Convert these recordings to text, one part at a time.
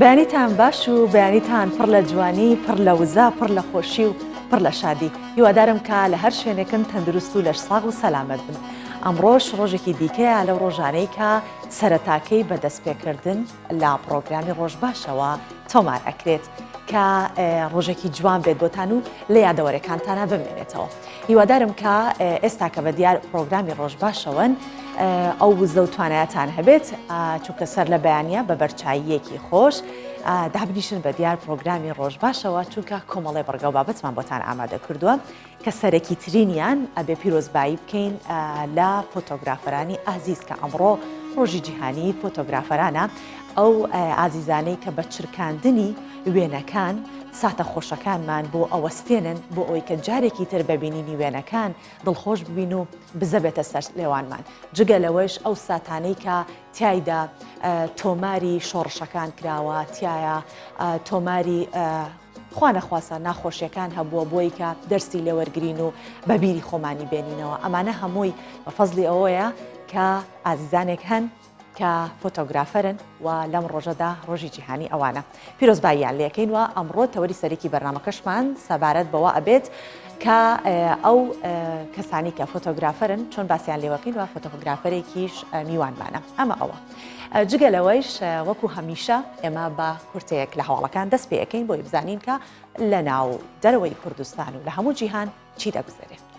بەیانیتان باش و بەیانیتان پڕ لە جوانی، پڕ لە وزە، پڕ لە خۆشی و پڕ لە شادی. هیوادارم کە لە هەر شوێنێکن تەندروست و لەش ساغ و سەلامەت بن. ئەمڕۆژ ڕۆژێکی دیکەیە لەو ڕۆژانەی کە سەرەتاکەی بەدەستپێکردن لە پرۆگرامی ڕۆژ باشەوە تۆمار ئەکرێت کە ڕۆژێکی جوان بێت بۆتان و لە یادەوەرەکانتانە بمێنێتەوە. هیوادارم کە ئێستا کە بە دیار پرۆگرامی ڕۆژ باشەوەن ئەو وزە و توانایەتان هەبێت چونکە سەر لە بەیانیە بە بەرچاییەکی خۆش دابنیشن بە دیار پرۆگرامی ڕۆژ باشەوە چونکە کۆمەڵی بەڕگە و بابەتمان بۆتان ئامادە کردووە کە سەرەکی ترینیان ئەبێ پیرۆزبایی بکەین لە فۆتۆگرافەرانی ئازیز کە ئەمڕۆ ڕۆژی جیهانی فۆتۆگرافەرانە ئەو ئازیزانەی کە بە چرکاندنی وێنەکان ساتە خۆشەکانمان بۆ ئەوەستێنن بۆ ئەوەی کە جارێکی تر ببینینی وێنەکان دڵخۆش ببین و بزەبێتە سەر لێوانمان جگە لەوەش ئەو ساتانەی کە تایدا تۆماری شۆڕشەکان کراوە تایە تۆماری خوانەخواسە ناخۆشیەکان هەبووە بۆی کە دەرسی لێوەرگرین و بەبیری خۆمانی بێنینەوە ئەمانە هەمووی بە فەزلی ئەوەیە کە ئازیزانێک هەن کە فۆتۆگرافەرن و لەم ڕۆژەدا ڕۆژی جیهانی ئەوانە پیرۆزباییان لێکەین و ئەمڕۆ تەوەری سەرێکی بەرنامەکەشمان سەبارەت بەوە ئەبێت کە ئەو کەسانی کە فۆتۆگرافەرن چۆن باسییان لێوەکەین و فۆتۆگرافەرێکیش میوانمانە ئەمە ئەوە جگە لەوەیش وەکو هەمیشە ئێمە بە کورتەیەک لە هەواڵەکان دەست پێەکەین بۆی بزانین کە لە ناو دەرەوەی کوردستان و لە هەموو جیهان چی دەگوزارێت.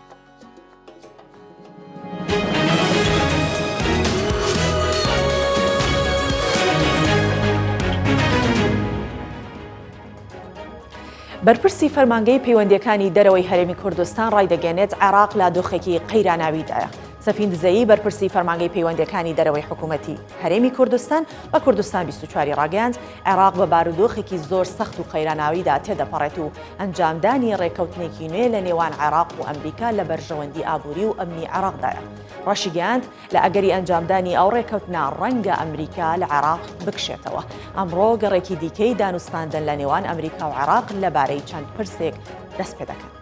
بەرپرسی فەرمانگەی پەیوەندیەکانی دەرەوەی هەرێمی کوردستان ڕایدەگەێنێت عێراق لە دۆخێکی قەیراناویدایە. سەفین دزەیی بەرپرسی فەرمانگەی پەیوەندیەکانی دەرەوەی حکوومەتی هەرێمی کوردستان بە کوردستان 24 ڕاگەیاند عێراق بە بارودۆخێکی زۆر سەخت و قەیراناویدا تێدەپەڕێت و ئەنجامدانی ڕێکەوتنێکی نوێ لە نێوان عێراق و ئەمریکا لە بەرژەوەندی ئابووری و ئەمنی عێراقدایە. ڕەشیگەاند لە ئەگەری ئەنجامدانی ئەو ڕێکەوتنا ڕەنگە ئەمریکا لە عێراق بکشێتەوە. ئەمڕۆ گەڕێکی دیکەی دانوستاندن لە نێوان ئەمریکا و عێراق لەبارەی چەند پرسێک دەست پێ دەکەن.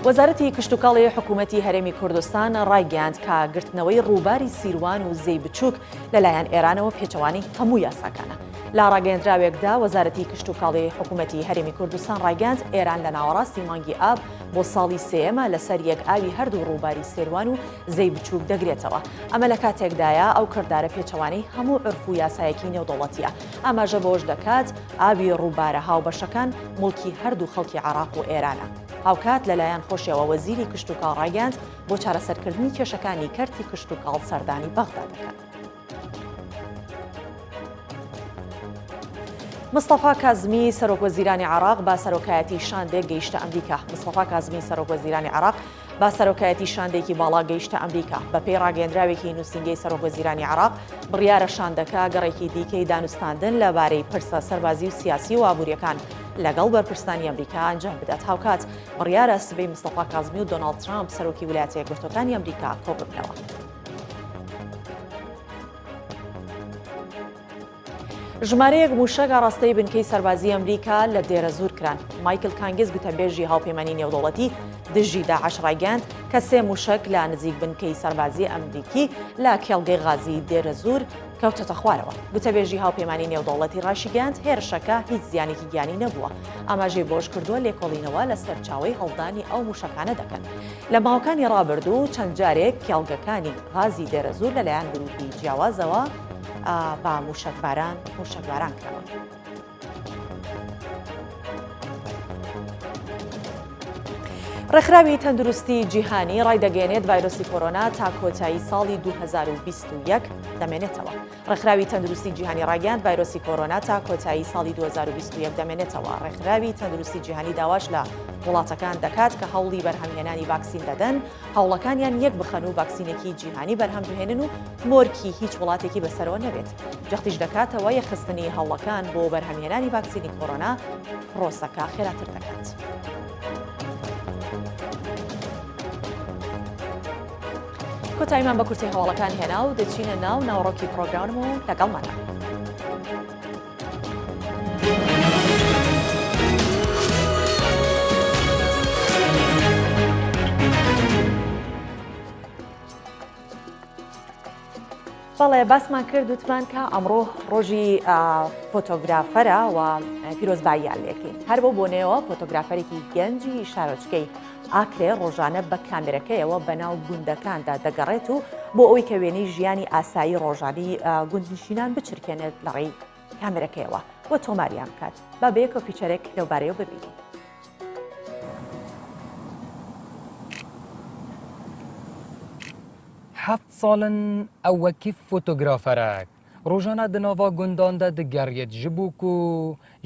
وەزارەتی کشتتوکاڵی حکوومەتی هەرێمی کوردستان ڕایگەاند کە گرتنەوەی ڕووباری سیروان و زەی بچووک لەلایەن ئێرانەوە پێچەوانی هەموو یاساکانە. لا ڕاگەیەندراوێکدا وەزارەتی کشتتوکاڵی حکوومەتی هەرێمی کوردستان ڕایگەاند ئێران لە ناوەڕاستی مانگی ئاب بۆ ساڵی سێمە لەسەر یەک ئاوی هەردوو ڕووباری سێروان و زەی بچووک دەگرێتەوە. ئەمە لە کاتێکدایە ئەو کردارە پێچەوانی هەموو عرف و یاسایەکی نێودەوڵەتیە. ئاماژە بۆش دەکات ئاوی ڕووبارە هاوبەشەکان موڵکی هەردوو خەڵکی عێراق و ئێرانە. هاوکات لەلایەن خۆشیەوە وەزیری کشتتوکاڵ ڕایگەاند بۆ چارەسەرکردنی کێشەکانی کەرتی کشتتوکاڵ سەردانی بەغدا دەکەن. مستەفا کازمی سەرۆکوەزیرانی عێراق با سەرۆکایەتی شاندێک گەیشتە ئەمریکا. مستەفا کازمی سەرۆکوەزیرانی عێراق با سەرۆکایەتی شاندێکی باڵا گەیشتە ئەمریکا. بەپێی ڕاگەیەندراوێکی نووسینگەی سەرۆکوەزیرانی عێراق بڕیارە شاندەکە گەڕێکی دیکەی دانوستاندن لەبارەی پرسە سەربازی و سیاسی و ئابوووریەکان لەگەڵ بەرپرسانی ئەمریکا ئەنجام بدات. هاوکات بڕیارە سبەی مستەفا کازمی و دۆناڵد ترامپ سەرۆکی ویلایەتە یەکگرتووەکانی ئەمریکا کۆببنەوە. ژمارەیەک موشەک ڕاستەی بنکەی سەربازی ئەمریکا لە دێرە زور کران. مایکل کانگز گوتەبێژی هاوپەیمانی نێودەوڵەتی دژی داعش ڕایگەاند کە سێ موشک لە نزیک بنکەی سەربازی ئەمریکی لە کێڵگەی غازی دێرە زور کەوتەتە خوارەوە. گوتەبێژی هاوپەیمانی نێودەوڵەتی ڕاشیگەاند هێرشەکە هیچ زیانێکی گیانی نەبووە. ئاماژەی بۆش کردووە لێکۆڵینەوە لە سەرچاوەی هەڵدانی ئەو موشەکانە دەکەن. لە ماوەکانی ڕابردوو چەند جارێک کێڵگەکانی غازی دێرە زور لەلایەن گروپی جیاوازەوە با موشکباران کراوە. ڕێکخراوی تەندروستی جیهانی ڕایدەگەێنێت ڤایرۆسی کۆرۆنا تا کۆتایی ساڵی 2021 دەمێنێتەوە. ڕێکخراوی تەندروستی جیهانی ڕایگەاند ڤایرۆسی کۆرۆنا تا کۆتایی ساڵی 2021 دەمێنێتەوە. ڕێکخراوی تەندروستی جیهانی داواش لە وڵاتەکان دەکات کە هەوڵی بەرهەمهێنانی ڤاکسین دەدەن هەوڵەکانیان یەک بخەن و ڤاکسینێکی جیهانی بەرهەم بهێنن و مۆرکی هیچ وڵاتێکی بەسەرەوە نەبێت. جەختیش دەکاتەوە یەکخستنی هەوڵەکان بۆ بەرهەمهێنانی ڤاکسینی کۆرۆنا پرۆسەکە خێراتر دەکات. کۆتاییمان بە کورتی هەواڵەکان هێنا و دەچینە ناو ناوڕۆکی پرۆگرام و لەگەڵمانە. بەڵێ باسمان کرد وتمان کە ئەمڕۆ ڕۆژی فۆتۆگرافەرە و پیرۆزباییان لێکین هەر بۆ بۆنەوە فۆتۆگرافەرێکی گەنجی شارۆچکەی ئاکرێ ڕۆژانە بە کامێرەکەیەوە بەناو گوندەکاندا دەگەڕێت و بۆ ئەوەی کە وێنەی ژیانی ئاسایی ڕۆژانی گوندنشینان بچرکێنێت لەڕێی کامێرەکەیەوە بۆ تۆماریان بکات با بە یەکەوە فیچەرێک لەوبارەیەوە ببینین. هەفت ساڵن ئەو وەکی فۆتۆگرافەرێک ڕۆژانە دناوا گونداندا دەگەڕێت ji bo ku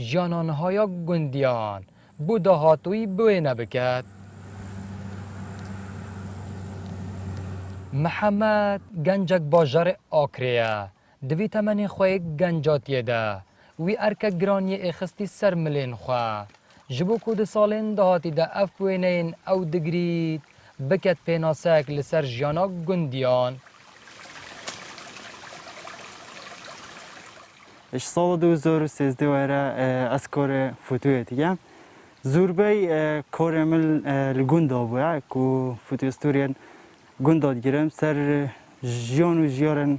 ژیانانهایا گوندیان بۆ داهاتووی بوێنە بکات. محەممەد گەنجێک باژارێ ئاکرەیە divê temenê xwe yek gencatiye de wî erkek giraniyê êxistî ser milên xwe ji bo ku di salên dahatî de ev wêneyên ew digirît biket pênasek li ser jiyana gundiyan. Ji sala 2013 were ez karê fotoyê dike. Zûrbey karê min li gunda bûye ku fotostoriyên gunda digirim ser jiyan û jiyarên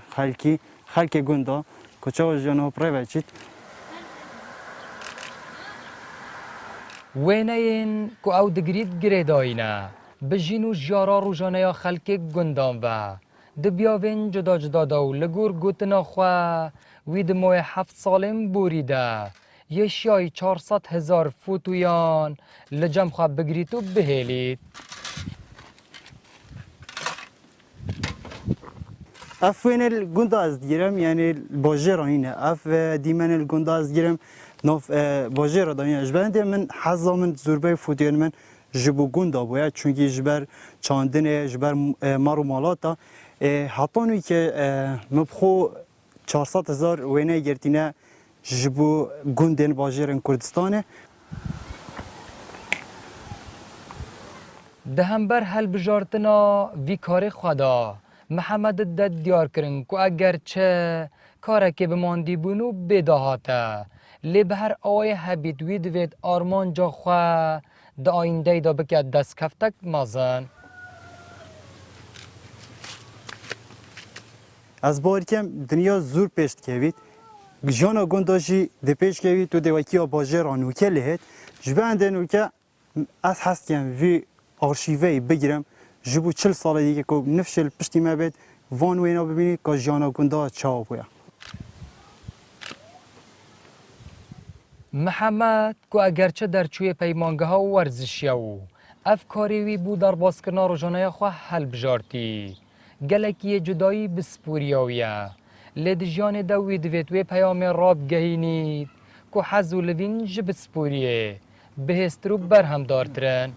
xelkê gunda ku çawa jiyana pirê veçît. Wêneyên ku ew digirît girêdayîne bi jîn û jiyara rûjaneya xelkê gundan ve di biyavên cuda cuda de û li gor gotina xwe wî di moyê heft salên borî de yeşiyayî 400,000 fotoyan li cem xwe bigirît û bihêlît. Ev wênê li gunda ez digirim yani bajêra hîne ev dîmenê li gunda ez digirim nav bajêra da ji berendê min heza min zûrbey fotoyên min ji bo gunda bûye çünkü ji ber çandinê ji ber mar û malata hetan wî ke min xwe 400,000 wêneyê girtîne ji bo gundên bajêrên Kurdistanê. Di hember helbijartina vî karê xwe da Mihemmed de diyar kirin ku eger çi karekê bi mandîbûn û bêdahat e lê bi her awayê hebît wî divêt armanca xwe di ayîndeyê de bike destkeftek mezin. Ez barîkem dinya zûr pêş dikevît. Jiyana gunda jî di pêş kevît û dewekiya bajêra nûke lê hêt. Ji berendê nûke ez hes dikim vî arşîveyê bigirim ji bo 40 salê dîke ku nifşil piştî me bêt van wêna bibînî ka jiyana gunda çawa bûye. Mihemmed ku eger çi derçûyê peymangeha werzişiya û ev karê wî bû derbazkirina rojaneya xwe helbijartî. Gelekî yê cudayî bi sporiya wî ye. Lê di jiyanê de wî divêt wê peyamê rabgehînît ku hez û livîn ji bi sporiyê bihêztir û berhemdartir in.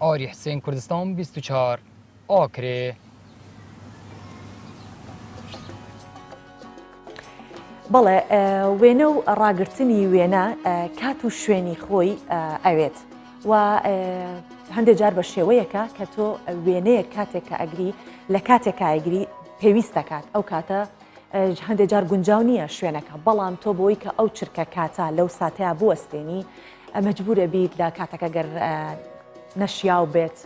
Arî Hüseyin Kurdistan 24 Akrê. بەڵێ وێنە و ڕاگررتنی وێنە کات و شوێنی خۆی ئەوێت و هەندێک جار بە شێوەیەکە کە تۆ وێنەیە کاتێک کە ئەگری لە کاتێکە ئەگری پێویستە کات ئەو کاتە هەندێک جار گونجاو نییە شوێنەکە بەڵام تۆ بۆی کە ئەو چرکە کاتە لەو ساتەیە بوەستێنی مەجبورە بیت لە کاتەکە گەر نەشیاو بێت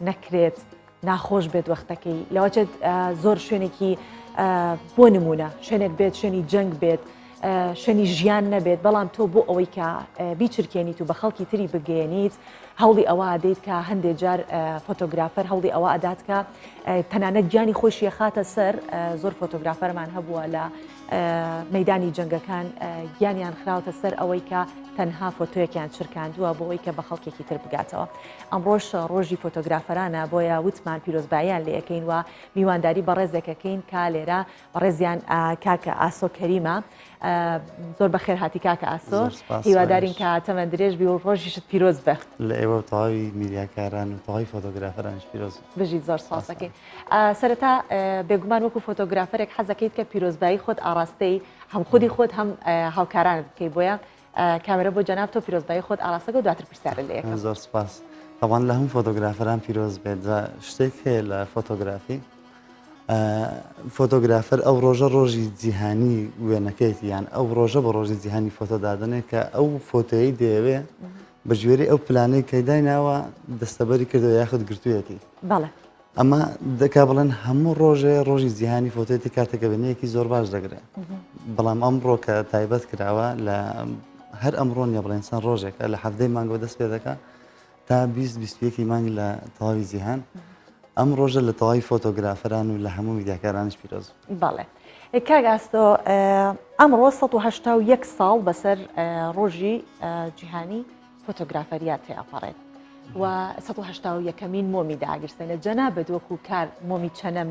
نەکرێت ناخۆش بێت وەختەکەی لەوەچێت زۆر شوێنێکی بۆ نمونە شوێنێک بێت شوێنی جەنگ بێت شوێنی ژیان نەبێت بەڵام تۆ بۆ ئەوەی کە بیچرکێنیت و بە خەڵکی تری بگەێنیت هەوڵی ئەوە ئەدەیت کە هەندێک جار فۆتۆگرافەر هەوڵی ئەوە ئەدات کە تەنانەت گیانی خۆشیە خاتە سەر زۆر فۆتۆگرافەرمان هەبووە لە مەیدانی جەنگەکان گیانیان خراوتە سەر ئەوەی کە تەنها فۆتۆیەکیان چرکاندووە بۆ ئەوەی کە بە خەڵکێکی تر بگاتەوە. ئەمڕۆژ ڕۆژی فۆتۆگرافەرانە بۆیە وتمان پیرۆزباییان لێ ئەەکەین و میوانداری بەڕێزێکەکەین کا لێرە بەڕێزیان کاکە ئاسۆ کەریمە زۆر بەخێر هاتی کاکە ئاسۆ هیوادارین کە تەمەند درێژ بی و ڕۆژیشت پیرۆز بە لە ئێوە تەواوی میدیاکاران و تەواوی فۆتۆگرافەرانش پیرۆز بژیت زۆر سپاس دەکەین. سەرەتا بێگومان وەکو فۆتۆگرافەرێک حەز دەکەیت کە پیرۆزبایی خۆت ئاراستەی هەم خودی خۆت هەم هاوکارانت بکەیت بۆیە کامێرە بۆ جەناب تۆ پیرۆزبایی خۆت ئاراستەکە و دواتر پرسیارە لێ یەکەم. زۆر سپاس. طبعا لە هەموو فۆتۆگرافەران پیرۆز بێت شتێک هەیە لە فۆتۆگرافی فۆتۆگرافەر ئەو ڕۆژە ڕۆژی جیهانی وێنەکەیتی یان ئەو ڕۆژە بە ڕۆژی جیهانی فۆتۆدادنێک کە ئەو فۆتۆیی دەیەوێ بە ژێری ئەو پلانەی کەدای ناوە دەستەبەری کردو یاخود گرتوویەتی. بەڵێ ئەمە دەکا بڵێن هەموو ڕۆژێ ڕۆژی جیهانی فۆتێتی کاتێکە بێنەیەکی زۆر باش دەگرێت بەڵام ئەمڕۆ کە تایبەت کراوە لە هەر ئەمڕۆ نیە بڵێنسان ڕۆژێکە لە هەفتەی مانگەوە دەست پێ دەکات تا 20-21 مانگ لە تەواوی جیهان ئەم ڕۆژە لە تەواوی فۆتۆگرافەران و لە هەموو میدیاکارانش پیرۆز بەڵێ کاگاستۆ ئەمڕۆ 1970 ساڵ بەسەر ڕۆژی جیهانی فۆتۆگرافەریات تێپەڕێت و 1970 مۆمی داگرسێنە جەنا بەدوەکو کار مۆمی چەنەم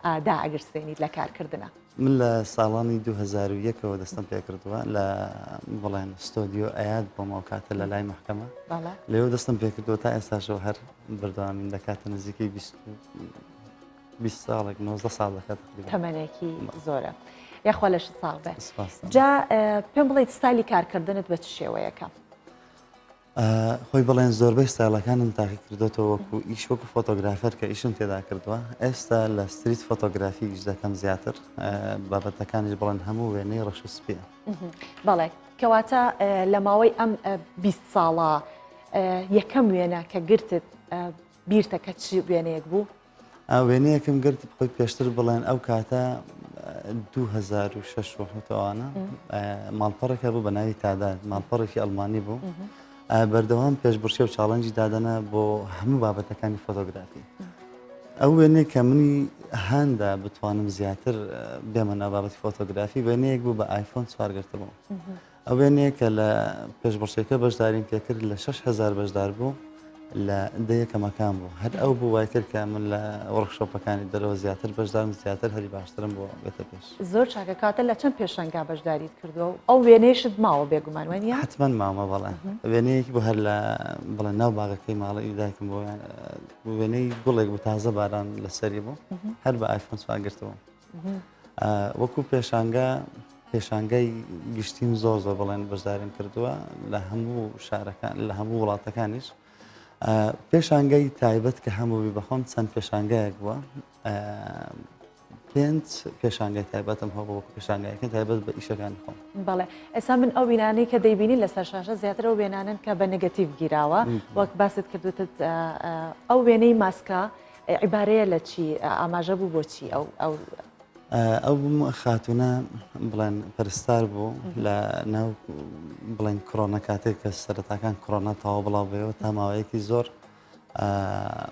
داگرسێنیت لە کارکردنە من لە ساڵانی 2001ەوە دەستم پێ کردووە لە بڵێن ستۆدیۆ ئەیاد بۆ ماوکاتە لە لای محکەمە لێوە دەستم پێ کردووە تا ئێستاشەوە هەر بەردەوامین دەکاتە نزیکەی 20 ساڵێک 19 ساڵ دەکات تەمەنێکی زۆرە یاخوا لە ساڵ بێ جا پێم بڵێیت ستایلی کارکردنت بە چ شێوەیەکە خۆی بڵێن زۆربەی ستایلەکانم تاقی کردوێتەوە وەکو ئیش وەکو فۆتۆگرافەر کە ئیشم تێدا کردووە ئێستا لە ستریت فۆتۆگرافی ئیش دەکەم زیاتر بابەتەکانیش بڵێن هەموو وێنەی ڕەش و سپیە بەڵێ کەواتە لە ماوەی ئەم 20 ساڵە یەکەم وێنە کە گرتت بیرتە کە چ وێنەیەک بوو وێنەیەکم گرت خۆی پێشتر بڵێن ئەو کاتە 2006 وانە ماڵپەڕێکە بوو بە ناوی تاداد ماڵپەڕێکی ئەڵمانی بوو بەردەوام پێشبڕشێ و چاڵنجی دادەنە بۆ هەموو بابەتەکانی فۆتۆگرافی ئەو وێنەیە کە منی هەندا بتوانم زیاتر بێمەنا بابەتی فۆتۆگرافی وێنەیەک بوو بە ئایفۆن سوارگرتبوو ئەو وێنەیە کە لە پێشبڕشێکە بەشداریم پێکرد لە 6,000 بەشدار بوو لە دەیەکەمەکان بوو هەر ئەو بوو وای کرد کە من لە وەرکشۆپەکانی دەرەوە زیاتر بەشدارم زیاتر هەری باشترم بۆ بێتە پێش زۆر چاکە کاتە لە چەند پێشەنگا بەشداریت کردووە ئەو وێنەیەشت ماوە بێگومان وێنە حتمما ماوە بەڵێ وێنەیەکی بۆ هەر لە بڵێن ناو باغەکەی ماڵی دایکم بۆ وێنەی گوڵێک بوو تازە باران لەسەری بوو هەر بە ئایفۆن سوارگرتەوە وەکو پێشانگای گشتیم زۆر بڵێن بەشداریم کردووە لە هەموو شارەکان لە هەموو وڵاتەکانیش پێشانگای تایبەت کە هەمووی بەخۆم چەند پێشانگایەک بووە 5 پێشانگای تایبەتم هەبوو وەکو پێشانگایەکە تایبەت بە ئیشەکانی خۆم بەڵێ ئێستا من ئەو بینانەی کە دەیبینی لەسەر شاشە زیاتر ئەو وێنانن کە بە نەگەتیڤ گیراوە وەک باست کردوتت ئەو وێنەی ماسکە عیبارەیە لە چی ئاماژە بوو بۆچی ئەو خاتونە بڵێن پەرستار بوو لە ناو بڵێن کۆرۆنا کاتێک کە سەرەتاکان کۆرۆنا تەواو بڵاو بێەوە تا ماوەیەکی زۆر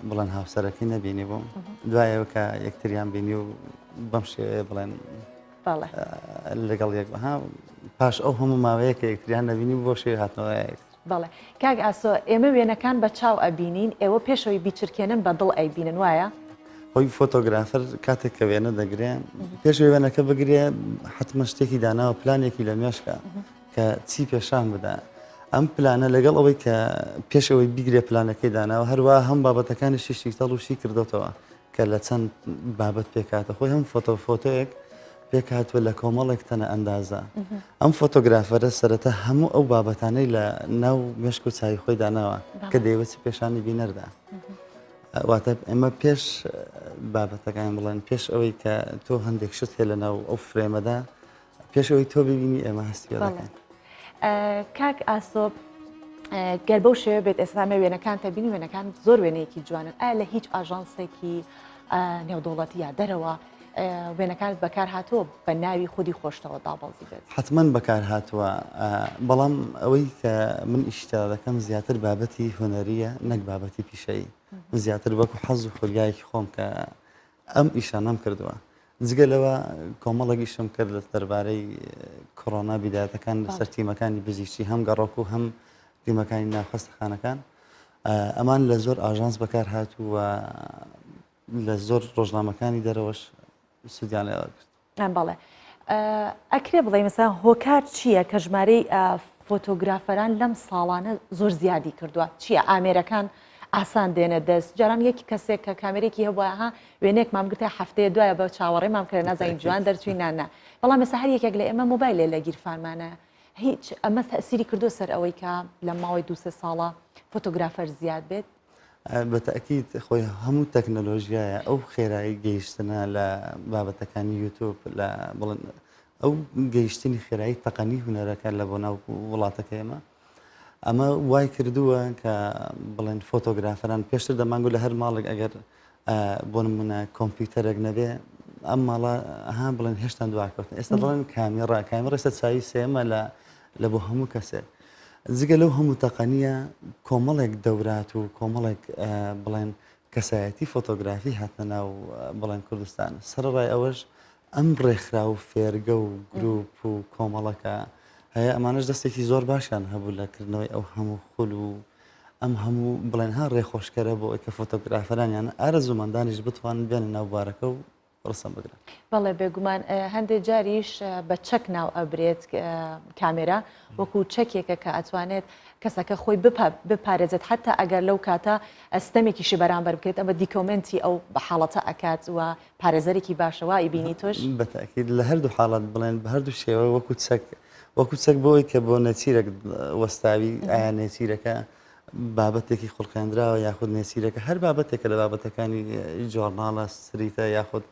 بڵێن هاوسەرەکەی نەبینی بووم دوایەوە کە یەکتریان بینی و بەم شێوەیە بڵێن لەگەڵ یەکها پاش ئەو هەموو ماوەیە کە یەکتریان نەبینی بۆ شێوی هاتنەوە یەکتر بەڵێ کاک ئاسۆ ئێمە وێنەکان بە چاو ئەبینین ئێوە پێشەوەی بیچرکێنن بە دڵ ئەیبینن وایە خۆی فۆتۆگرافەر کاتێک کە وێنە دەگرێن پێش وێنەکە بگرێ حتممە شتێکی داناوە پلانێکی لە مێشکە کە چی پێشان بدە ئەم پلانە لەگەڵ ئەوەی کە پێشەوەی بیگرێ پلانەکەی داناوە هەروە هەم بابەتەکانی شیشتەڵ وشی کردوتەوە کە لە چەند بابەت پێکاتە خۆی هەم فۆتۆیەک پێکاتوە لە کۆمەڵێک تەنە ئەندازە ئەم فۆتۆگرافەرە سەرەتا هەموو ئەو بابەتانەی لە ناو مێشک و چاوی خۆی داناوە کە دەیوێت پێشانی بینەردا واتە ئێمە پێش بابەتەکان بڵێن پێش ئەوەی کە تۆ هەندێک شت هەیە لەناو ئەو فرێمەدا پێش ئەوەی تۆ ببینی ئێمە هەستی دەکەین کاک ئاسۆ گەر بەو شێوە بێت ئێستامە وێنەکان تەبینی وێنەکان زۆر وێنەیەکی جوانن ئایا لە هیچ ئاژانسێکی نێودوڵەتی یا دەرەوە وێنەکانت بەکار هاتووە بە ناوی خودی خۆشتەوە دابەزی بێت حتمما بەکار هاتووە بەڵام ئەوەی کە من ئیشتا دەکەم زیاتر بابەتی هوەریە نەک بابەتی پیشەیی زیاتر وەکو حەز و خولیایەکی خۆم کە ئەم ئیشانەم کردووە جگەلەوە کۆمەڵێکی شم کرد لە دەربارەی کۆڕۆنا بیدایەتەکان لەسەر تیمەکانی بزیشتی هەم گەڕۆک و هەم تیمەکانی ناوخەستەخانەکان ئەمان لە زۆر ئاژانس بەکار هاتووە لە زۆر ڕۆژنامەکانی دەرەوەش سودیان لێوە کرد بەڵێ ئەکرێ بڵێ مەسەڵەن هۆکار چییە کە ژمارەی فۆتۆگرافەران لەم ساڵانە زۆر زیادی کردووە چییە ئامێرەکان ئاسان دێنە دەست جاران یەکی کەسێک کە کامێرێکی هەبووە ها وێنێک مام گرتە هەفتەیە دوایە بە چاوەڕێ مام کرد نازانین جوان دەرچوی نانە بەڵام مەسە هەر یەکێک لە ئێمە مۆبایلێ لە گیرفانمانە هیچ ئەمە تەسیری کردو سەر ئەوەی کە لە ماوەی 2-3 ساڵە فۆتۆگرافەر زیاد بێت بەتەکیید خۆی هەموو تەکنەلۆژیایە ئەو خێرایی گەیشتنە لە بابەتەکانی یوتیوب لە بڵێن ئەو گەیشتنی خێرایی تەقەنی هونەرەکە لە بۆ ناو وڵاتەکە ئێمە ئەمە وای کردووە کە بڵێن فۆتۆگرافەران پێشتر دەمانگو لە هەر ماڵێک ئەگەر بۆ نمونە کۆمپیوتەرێک نەبێ ئەم ماڵە ئەها بڵێن هێشتا دواکەوتن ئێستا دەڵێن کامێڕە ئێستا چاوی سێمە لە بۆ هەموو کەسێک جگە لەو هەموو تەقەنیە کۆمەڵێک دەورات و کۆمەڵێک بڵێن کەسایەتی فۆتۆگرافی هاتنە ناو بڵێن کوردستان سەرڕای ئەوەش ئەم ڕێکخرا و فێرگە و گروپ و کۆمەڵەکە هەیە ئەمانش دەستێکی زۆر باشیان هەبوو لەکردنەوەی ئەو هەموو خول و ئەم هەموو بڵێن ها ڕێخۆشکەرە بۆ ئەوکە فۆتۆگرافەرانیان ئارەزوومەندانیش بتوان بێنە ناو بارەکە و ڕسەم بگرن. بەڵێ بێگومان هەندێک جاریش بە چەک ناو ئەبرێت کامێرا وەکو چەکێکە کە ئەتوانێت کەسەکە خۆی بپارێزێت حتا ئەگەر لەو کاتە ئەستەمێکیشی بەرامبەر بکرێت ئەمە دیکۆمنتی ئەو بە حاڵەتە ئەکات و پارێزەرێکی باشەوە ئیبینی تۆش بەتاکید لە هەردوو حاڵات بڵێن بە هەردوو شێوە وەکو چەک بۆی کە بۆ نەچیرێک وەستاوی ئایا نێچیرەکە بابەتێکی خوڵقێنراوە یاخود نێچیرەکە هەر بابەتێکە لە بابەتەکانی جۆرناڵە سریتە یاخود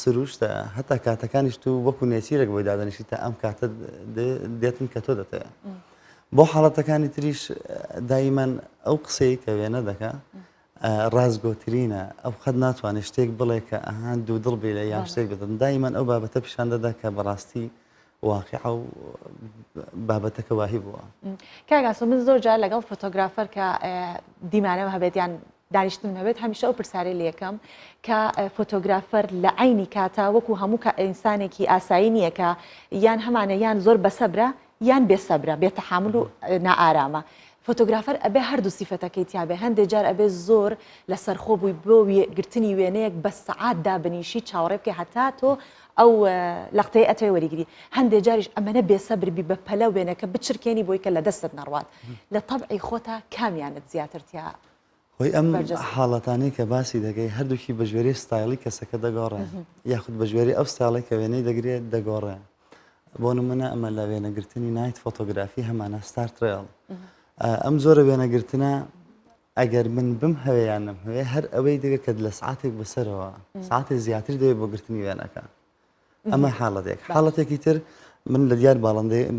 سروشتە هەتا کاتەکانیش تو وەکو نێچیرێک بۆی دادەنیشی تا ئەم کاتە دێتن کە تۆ دەتەیە بۆ حاڵەتەکانی تریش دایمان ئەو قسەی کە وێنە دەکا ڕازگۆترینە ئەو خەت ناتوانێت شتێک بڵێ کە ئەهان دوو دڵ بێ لە یان شتێک بدەن دایمان ئەو بابەتە پیشان دەدا کە بەڕاستی واقع و بابەتەکە واهی بووە. کاگاسۆ من زۆر جار لەگەڵ فۆتۆگرافەر کە دیمانەوە هەبێت یان دانیشتن هەبێت هەمیشە ئەو پرسیارەی لێ یەکەم کە فۆتۆگرافەر لە عینی کاتە وەکو هەموو ئینسانێکی ئاسایی نییە کە یان هەمانە یان زۆر بەسەبرە یان بێسەبرە بێتەحامل و نائارامە. فۆتۆگرافەر ئەبێ هەردوو سیفەتەکەی تیاابێ هەندێک جار ئەبێ زۆر لە سەرخۆ بووی بۆ گرتنی وێنەیەک بە سەعات دابنیشی چاوەڕێ بکە هەتا تۆ ئەو لەقتەی ئەتەوێ وەریگری هەندێک جاریش ئەمەنە بێسەبربی بە پەلە وێنەکە بچرکێنی بۆی کە لە دەستت نەڕوات لە تەبعی خۆتە کامیانت زیاترتیا هۆی ئەم حاڵەتانەی کە باسی دەگەی هەردووکی بە ژێری ستایلی کەسەکە دەگۆڕێ یاخود بە ژێری ئەو ستایڵی کە وێنەی دەگرێت دەگۆڕێ بۆ نمونە ئەمە لە وێنەگرتنی نایت فۆتۆگرافی هەمانە ستارترێڵ ئەم زۆرە وێنەگرتنە ئەگەر من بم هەوەیان نم هەوێ هەر ئەوەی دەگە کە لە سعاتێک بەسەرەوە سعاتێک زیاتر دەوێت بۆ گرتنی وێنەکە ئەمە حاڵەتێکی تر من لە دیار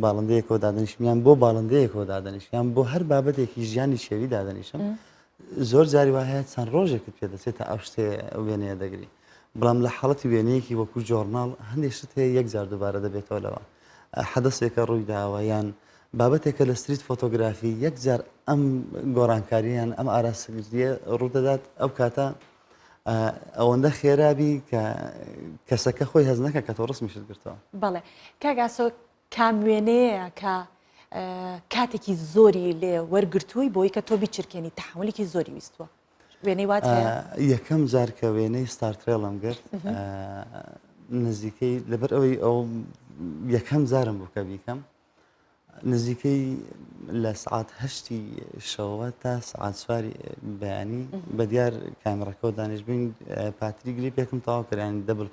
باڵندەیەکەوە دادەنیشمیان بۆ باڵندەیەکەوە دادەنیشیان بۆ هەر بابەتێکی ژیانی شێوی دادەنیشم زۆر جاری وایە چەند ڕۆژێکت پێ دەچێتە ئەو شتێ وێنەیە دەگری بەڵام لە حاڵەتی وێنەیەکی وەکو جۆرناڵ هەندێک شت هەیە یەک جار دووبارە دەبێتەوە لەوە حەدەسێکە ڕوویداوە یان بابەتێکە لە ستریت فۆتۆگرافی یەک جار ئەم گۆڕانکاریان ئەم ئاراستەگریە ڕوودەدات ئەو کاتە ئەوەندە خێرابی کە کەسەکە خۆی هەز نەکە کە تۆ ڕسمیشت گرتەوە. بەڵێ کاگاسۆ کام وێنەیە کە کاتێکی زۆری لێ وەرگرتووی بۆی کە تۆ بیچرکێنی تەحملێکی زۆری ویستووە وێنەی وات یەکەم جار کە وێنەی ستارترێڵم گرت نزیکەی لەبەر ئەوەی ئەو یەکەم جارم بوو کە بیکەم نزیکەی لە سعات هەشتی شەوە تا سعات سواری بەیانی بە دیار کامێرەکەەوە دانیشبین پاتری گلی پێکم تەواو کردیانی دەبل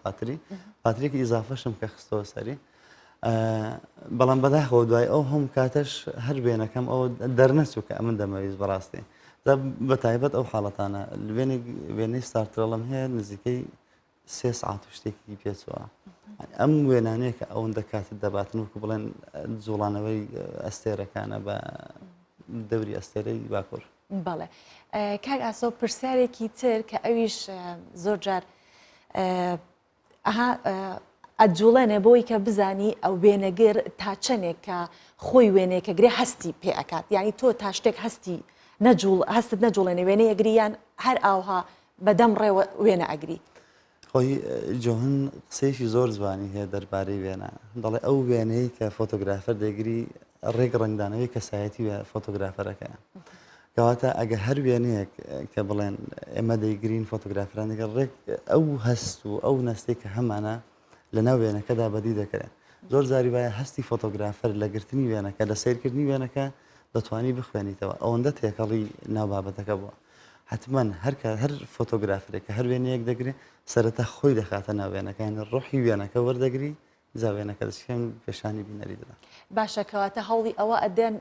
پاترێکی ئیزافەشم کە خستەوە سەری بەڵام بەداخەوە دوای ئەو هەم کاتەش هەر وێنەکەم ئەو دەرنەچوو کە ئەمن دەمەویست بەڕاستی بە تایبەت ئەو حاڵەتانە وێنەی ستارترێڵم هەیە نزیکەی 3 سعات و شتێکی پێچووە ئەم وێنانەیە کە ئەوەندە کاتت دەباتن وکو بڵێن جوڵانەوەی ئەستێرەکانە بە دەوری ئەستێرەی باکوور. بەڵێ کاگاسۆ پرسیارێکی تر کە ئەویش زۆر جار ئەجوڵێنێ بۆی کە بزانی ئەو وێنەگەر تا چەندێک کە خۆی وێنەیەکە گرێ هەستی پێ ئەکات یعنی تۆ تا شتێک هەستی هەستت نەجوڵێنێ وێنەی ئەگریان هەر ئاوها بەدەم ڕێوە وێنە ئەگری. خۆی جۆهن قسەیەکی زۆر جوانی هەیە دەربارەی وێنە دەڵێ ئەو وێنەی کە فۆتۆگرافەر دەگری ڕێک ڕنگدانەوەی کەسایەتی فۆتۆگرافەرەکە کەواتە ئەگە هەر وێنەیەک کە بڵێن ئێمە دەیگرین فۆتۆگرافران دەگەر ڕێک ئەو هەست و ئەو نەستێک کە هەمانە لە ناو وێنەکەدا بەدی دەکرێت زۆر جاری وایە هەستی فۆتۆگرافەر لە گرتنی وێنەکە لە سیرکردنی وێنەکە دەتوانی بخوێنیتەوە ئەوەندە تێکەڵی ناو بابەتەکە بووە حتمما هەر فۆتۆگرافرێک کە هەر وێنەیەک دەگرێت سەرەتا خۆی دەخاتە ناو وێنەکە یعنی ڕۆحی وێنەکە وەردەگری زاوێنەکە دەچکەم پێشانی بینەری دەدا. باشەکەواتە هەوڵی ئەوە ئەدەن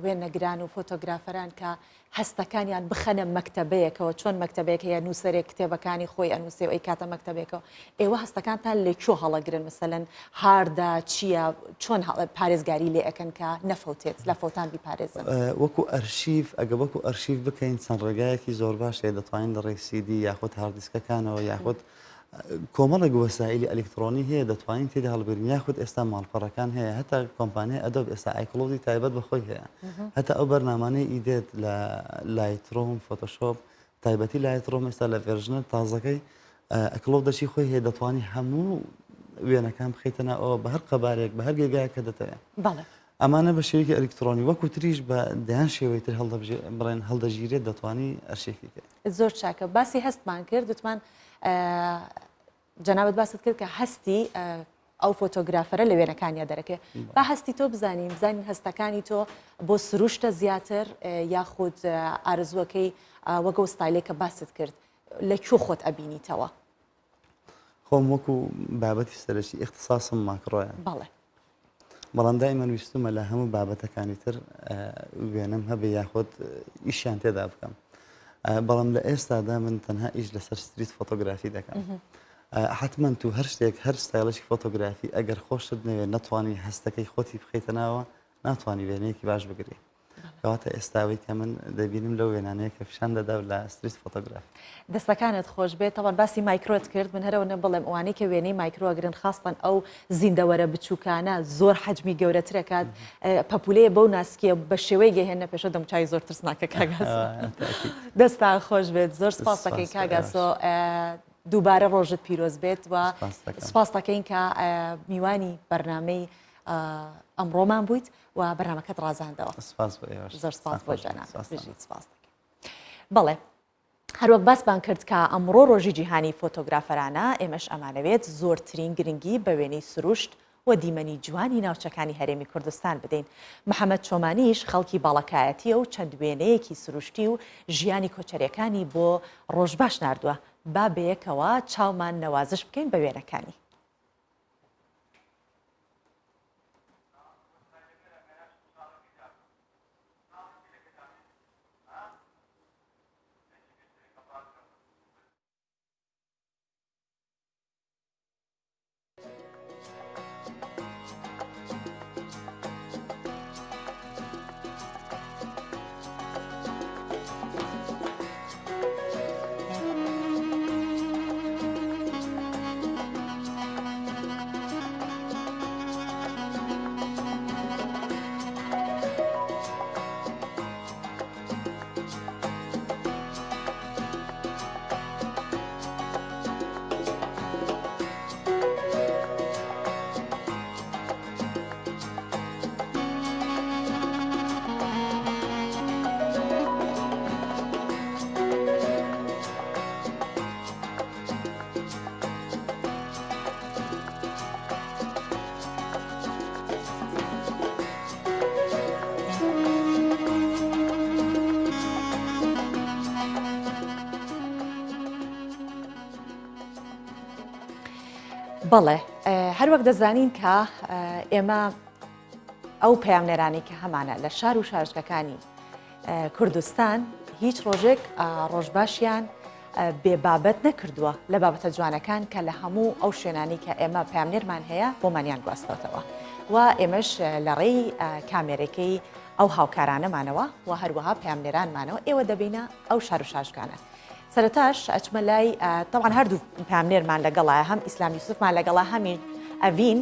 وێنەگران و فۆتۆگرافەران کە هەستەکانیان بخەنە مەکتەبەیەکەوە چۆن مەکتەبێک یا نووسەرێک کتێبەکانی خۆی ئەنووسێ ئەی کاتە مەکتەبێکەوە ئێوە هەستەکانتان لێکۆ هەڵەگرن مثلەن هاردا چییە چۆن پارێزگاری لێ ئەەکەن کە نەفەوتێت لە فەوتان بیپارێزن وەکو ئەرشیف ئەگە وەکو ئەرشیف بکەین چەند ڕێگایەکی زۆر باش لێ دەتوانین لە ڕێی سیدی یاخود هاردیسکەکانەوە یاخود کۆمەڵێک وەسایلی ئەلکترۆنی هەیە دەتوانین تێدا هەڵبگرین یاخود ئێستا ماڵپەڕەکان هەیە هەتا کۆمپانیای ئەدۆب ئێستا ئایکڵۆزی تایبەت بەخۆی هەیە هەتا ئەو بەرنامانەی ئیدێت لە لایترۆم فۆتۆشۆپ تایبەتی لایترۆم ئێستا لە ڤێرژنە تازەکەی ئەکڵۆ دەچی خۆی هەیە دەتوانی هەموو وێنەکان بخیتەنە ئەوە بە هەر قەبارێک بە هەر گێگایەکە دەتەوێت ئەمانە بە شێوەیەکی ئەلکترۆنی وەکو تریش بە دەیان شێوەی تر بڕێن هەڵدەژیرێت دەتوانی ئەرشێکی کرد زۆر چاکە باسی هەستمان کرد وتمان جەنابەت باست کرد کە هەستی ئەو فۆتۆگرافەرە لە وێنەکانیا دەرەکێ با هەستی تۆ بزانین هەستەکانی تۆ بۆ سروشتە زیاتر یاخود ئارزوەکەی وەگە ستایلێکە باست کرد لەکوێ خۆت ئەبینیتەوە خۆم وەکو بابەتی سەرەکی ئیختیساسم ماکڕۆیە بەڵێ بەڵام دایمەن ویستمە لە هەموو بابەتەکانی تر وێنەم هەبێ یاخۆت ئیشیان تێدا بکەم بەڵام لە ئێستادا من تەنها ئیش لەسەر ستریت فۆتۆگرافی دەکەم حتمما تو هەر شتێک هەر ستایلەشی فۆتۆگرافی ئەگەر خۆشت نەوێت نەتوانی هەستەکەی خۆتی بخیتە ناوە ناتوانانی وێنەیەکی باش بگری کەواتە ئێستاوی کە من دەبینم لەو وێنانەیە کە پیشان دەدا لە ستریت فۆتۆگرافی دەستەکانت خۆش بێت تەوان باسی مایکرۆت کرد من هەرەوە نەبڵێم ئەوانەی کە وێنەی مایکرۆگرن خاستن ئەو زیندەوەرە بچووکانە زۆر حەجمی گەورەترەکات پەپولەیە بەو ناسکیە بە شێوەی گەهێنە پێشە دەموچای زۆر ترسناکە کاگاس دەستا خۆش بێت زۆر سپاس دەکەین کاگاسۆ دووبارە ڕۆژت پیرۆز بێت و سپاس دەکەین کە میوانی بەرنامەی ئەمڕۆمان بوویت و بەرنامەکەت ڕازاندەوە زۆر سپاس بۆ جەناب سپاس دەکەین بەڵێ هەروەک باسمان کرد کە ئەمڕۆ ڕۆژی جیهانی فۆتۆگرافەرانە ئێمەش ئەمانەوێت زۆرترین گرنگی بە وێنەی سروشت و دیمەنی جوانی ناوچەکانی هەرێمی کوردستان بدەین محەممەد چۆمانیش خەڵکی باڵەکایەتیە و چەند وێنەیەکی سروشتی و ژیانی کۆچەرەکانی بۆ ڕۆژباش ناردووە با بەیەکەوە چاومان نەوازش بکەین بە وێنەکانی بەڵێ هەروەک دەزانین کە ئێمە ئەو پەیامنەرانی کە هەمانە لە شار و شارچکەکانی کوردستان هیچ ڕۆژێک ڕۆژباشیان بێبابەت نەکردووە لە بابەتە جوانەکان کە لە هەموو ئەو شوێنانی کە ئێمە پەیامنێرمان هەیە بۆمانیان گواستەوە و ئێمەش لە ڕێی کامێرەکەی ئەو هاوکارانەمانەوە و هەروەها پەیامنێرانمانەوە ئێوە دەبینە ئەو شار و شارچکانە سەرەتاش ئەچمە لای تەوان هەردوو پامنێرمان لەگەڵایە هەم ئیسلام یوسفمان لەگەڵا هەمی ئەڤین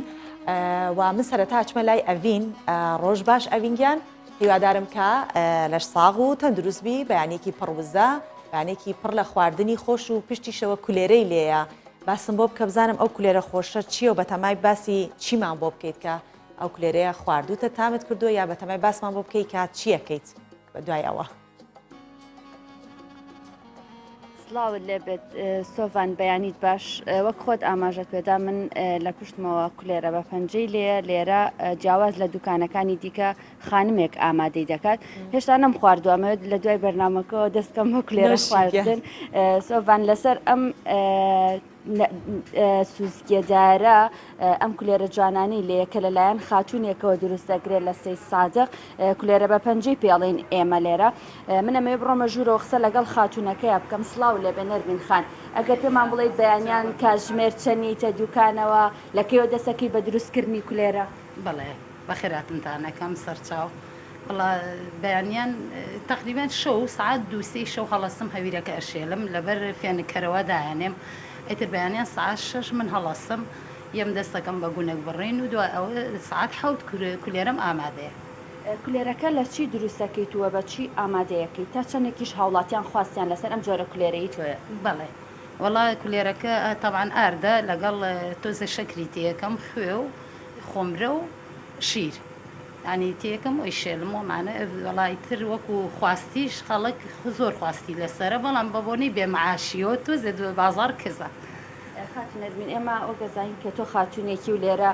و من سەرەتا ئەچمە لای ئەڤین ڕۆژ باش ئەڤینگیان هیوادارم کە لەش ساغ و تەندروستبی بەیانێکی پڕوزە بەیانێکی پڕ لە خواردنی خۆش و پشتیشەوە کولێرەی لێیە باسم بۆ بکە بزانم ئەو کولێرە خۆشە چییە و بەتەمای باسی چیمان بۆ بکەیت کە ئەو کولێرەیە خواردوتە تامت کردو یا بەتەمای باسمان بۆ بکەیت کە چیەکەیت بە دوای ئەوە سڵاوت لێبێت سۆڤان بەیانیت باش وەک خۆت ئاماژەت پێدا من لە پشتمەوە کولێرە بە پەنجەی لێرە جیاواز لە دوکانەکانی دیکە خانمێک ئامادەی دەکات هێشتا نەم خواردووەمەوێت لە دوای بەرنامەکەەوە دەستکەم بۆ کولێرە خواردن سۆڤان لەسەر ئەم سوزگێدارە ئەم کولێرە جوانانەی لەیەکە لەلایەن خاتونێکەوە دروست دەگرێت لە سەی سادق کولێرە بە پەنجەی پێڵین ئێمە لێرە منەمێ بڕۆمە ژوورەوە قسە لەگەڵ خاتونەکەی بکەم سڵاو لێ بە نەرمین خان ئەگەر پێمان بڵێیت بەیانیان کاتژمێر چەندیتە دوکانەوە لەکەیەوە دەسەکەی بە دروستکردنی کولێرە بەڵێ بەخێراتمتانەکەم سەرچاو بەڵا بەیانیان تقریبان شەو سعات دووسێ شەو هەڵەسم هەویرەکە ئەشێلم لەبەر فێنکەرەوە دایانێم ئیتر بەیانیان سعات 6 من هەڵەسم یەم دەستەکەم بە گونەک بڕین و دوای ئەوە سعات حەوت کولێرەم ئامادەیە کولێرەکە لە چی دروستەکەیتووە بە چی ئامادەیەکەی تا چەندێکیش هاوڵاتیان خواستیان لەسەر ئەم جۆرە کولێرەی تۆیە بەڵێ وەڵا کولێرەکە تەبعاً ئاردە لەگەڵ تۆزە شەکری تێیەکەم خوێ و خۆمرە و شیر ینی تێکم ئەوی شێلم ومانە وڵایتر وەکو خواستیش خەڵک زۆر خواستی لەسرە بەڵام بەبوونی بێمەعاشیەوە تۆزێ بازار کزە خاتونەرمین ئێمە ئەو گەزانین کە تۆ خاتونێکی و لێرە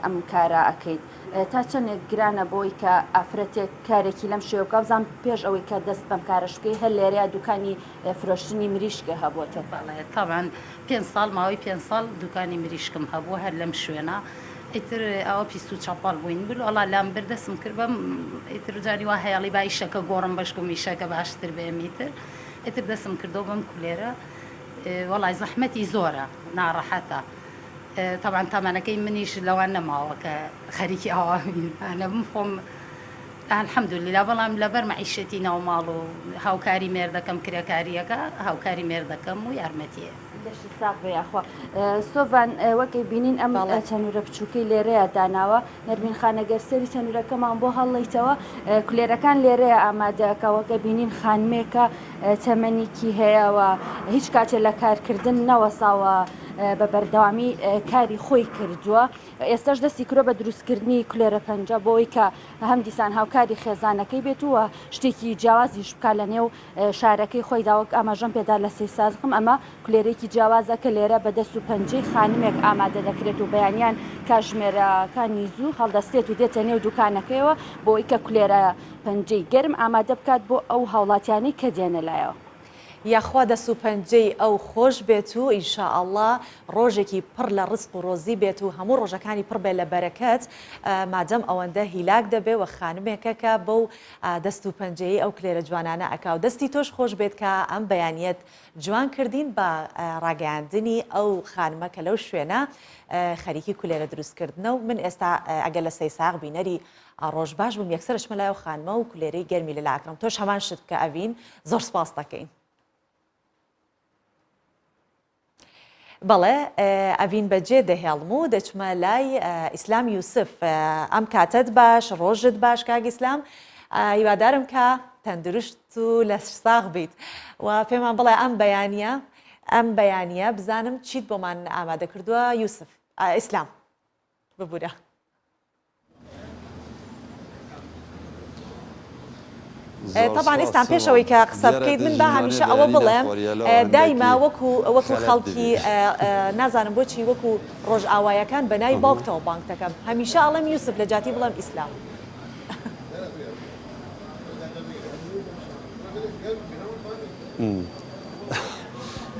ئەم کارە ئەەکەیت تا چەندێک گرانە بۆی کە ئافرەتێک کارێکی لەم شێوکە بزان پێش ئەوەی کە دەست بەم کارشکەی هەر لێرە دوکانی فرۆشتنی مریشکە هەبووەتە بەڵێ تاوان 5 ساڵ ماوەی 5 ساڵ دوکانی مریشکم هەبوو هەر لەم شوێنە ئیتر ئەوە پیست و چاپال بووین بر وڵا لام بردەسم کرد بەم ئیتر جاری وا هەیەڵی با ئیشەکە گۆڕم بەشکم ئیشەکە باشتر بێمیتر ئیتر دەسم کردەوە بەم کولێرە وڵای زەحمەتی زۆرە ناڕەحەتە تەبعاً تامانەکەی منیش لەوان نەماوە کە خەریکی ئاوامین ئەنە بم خۆم الحەمدوللیلا بەڵام لەبەر مەعیشەتی ناوماڵ و هاوکاری مێردەکەم کرێکاریەکە هاوکاری مێردەکەم و یارمەتیە دەشتی ساق بەیاخوا سۆڤان وەکەی بینین ئەم چەنورە بچووکەی لێرەیە داناوە نەرمین خانەگەر سەری چەنورەکەمان بۆ هەڵڵیتەوە کولێرەکان لێرەیە ئامادەکەوەکە بینین خانمێکە تەمەنیکی هەیەەوە هیچ کاتێ لە کارکردن نەوەساوە بە بەردەوامی کاری خۆی کردووە ئێستاش دەستی کرۆ بە دروستکردنی کولێرە پەنجە بۆی کە هەم دیسان هاوکاری خێزانەکەی بێتووە شتێکی جیاوازیش بکە لە نێو شارەکەی خۆی داوەک ئاماژەم پێدا لە سەی سازقم ئەمە کولێرێکی جیاوازە کە لێرە بە دەست و پەنجەی خانمێک ئامادە دەکرێت و بەیانیان کاژمێرەکانی زوو هەڵدەستێت و دێتە نێو دوکانەکەیەوە بۆی کە کولێرە پەنجەی گەرم ئامادە بکات بۆ ئەو هاوڵاتیانی کە دێنە لایەوە یاخوا دەست و پەنجەی ئەو خۆش بێت و ئینشاءالله ڕۆژێکی پڕ لە ڕزق و ڕۆزی بێت و هەموو ڕۆژەکانی پڕ بێت لە بەرەکەت مادەم ئەوەندە هیلاک دەبێ و خانمێکەکە بەو دەست و پەنجەی ئەو کلێرە جوانانە ئەکا و دەستی تۆش خۆش بێت کە ئەم بەیانیت جوان کردین بە ڕاگەیاندنی ئەو خانمە کە لەو شوێنە خەریکی کولێرە دروستکردنە و من ئێستا ئەگەر لە سەی ساغ بینەری ڕۆژ باش بووم یەکسەرش مەلای و خانمە و کولێرەی گەرمی لە لاکڕم تۆش هەمان شت کە ئەڤین زۆر سپاس دەکەین. بەڵێ ئەڤین بەجێ دەهێڵم و دەچمە لای ئیسلام یوسف ئەم کاتت باش ڕۆژت باش کاک ئیسلام هیوادارم کە تەندروست و لە ساغ بیت و پێمان بڵێ ئەم بەیانیە بزانم چیت بۆمان ئامادە کردووە یوسف ئیسلام ببوورە. طبعا ئێستا پێشەوەی کە قسە بکەیت من بە هەمیشە ئەوە بڵێم دایما وەکو خەڵکی نازانم بۆچی وەکو ڕۆژئاوایەکان بەنای باوکتەوە بانگ دەکەم هەمیشە ئەڵێم یوسف لە جاتی بڵێم ئیسلام.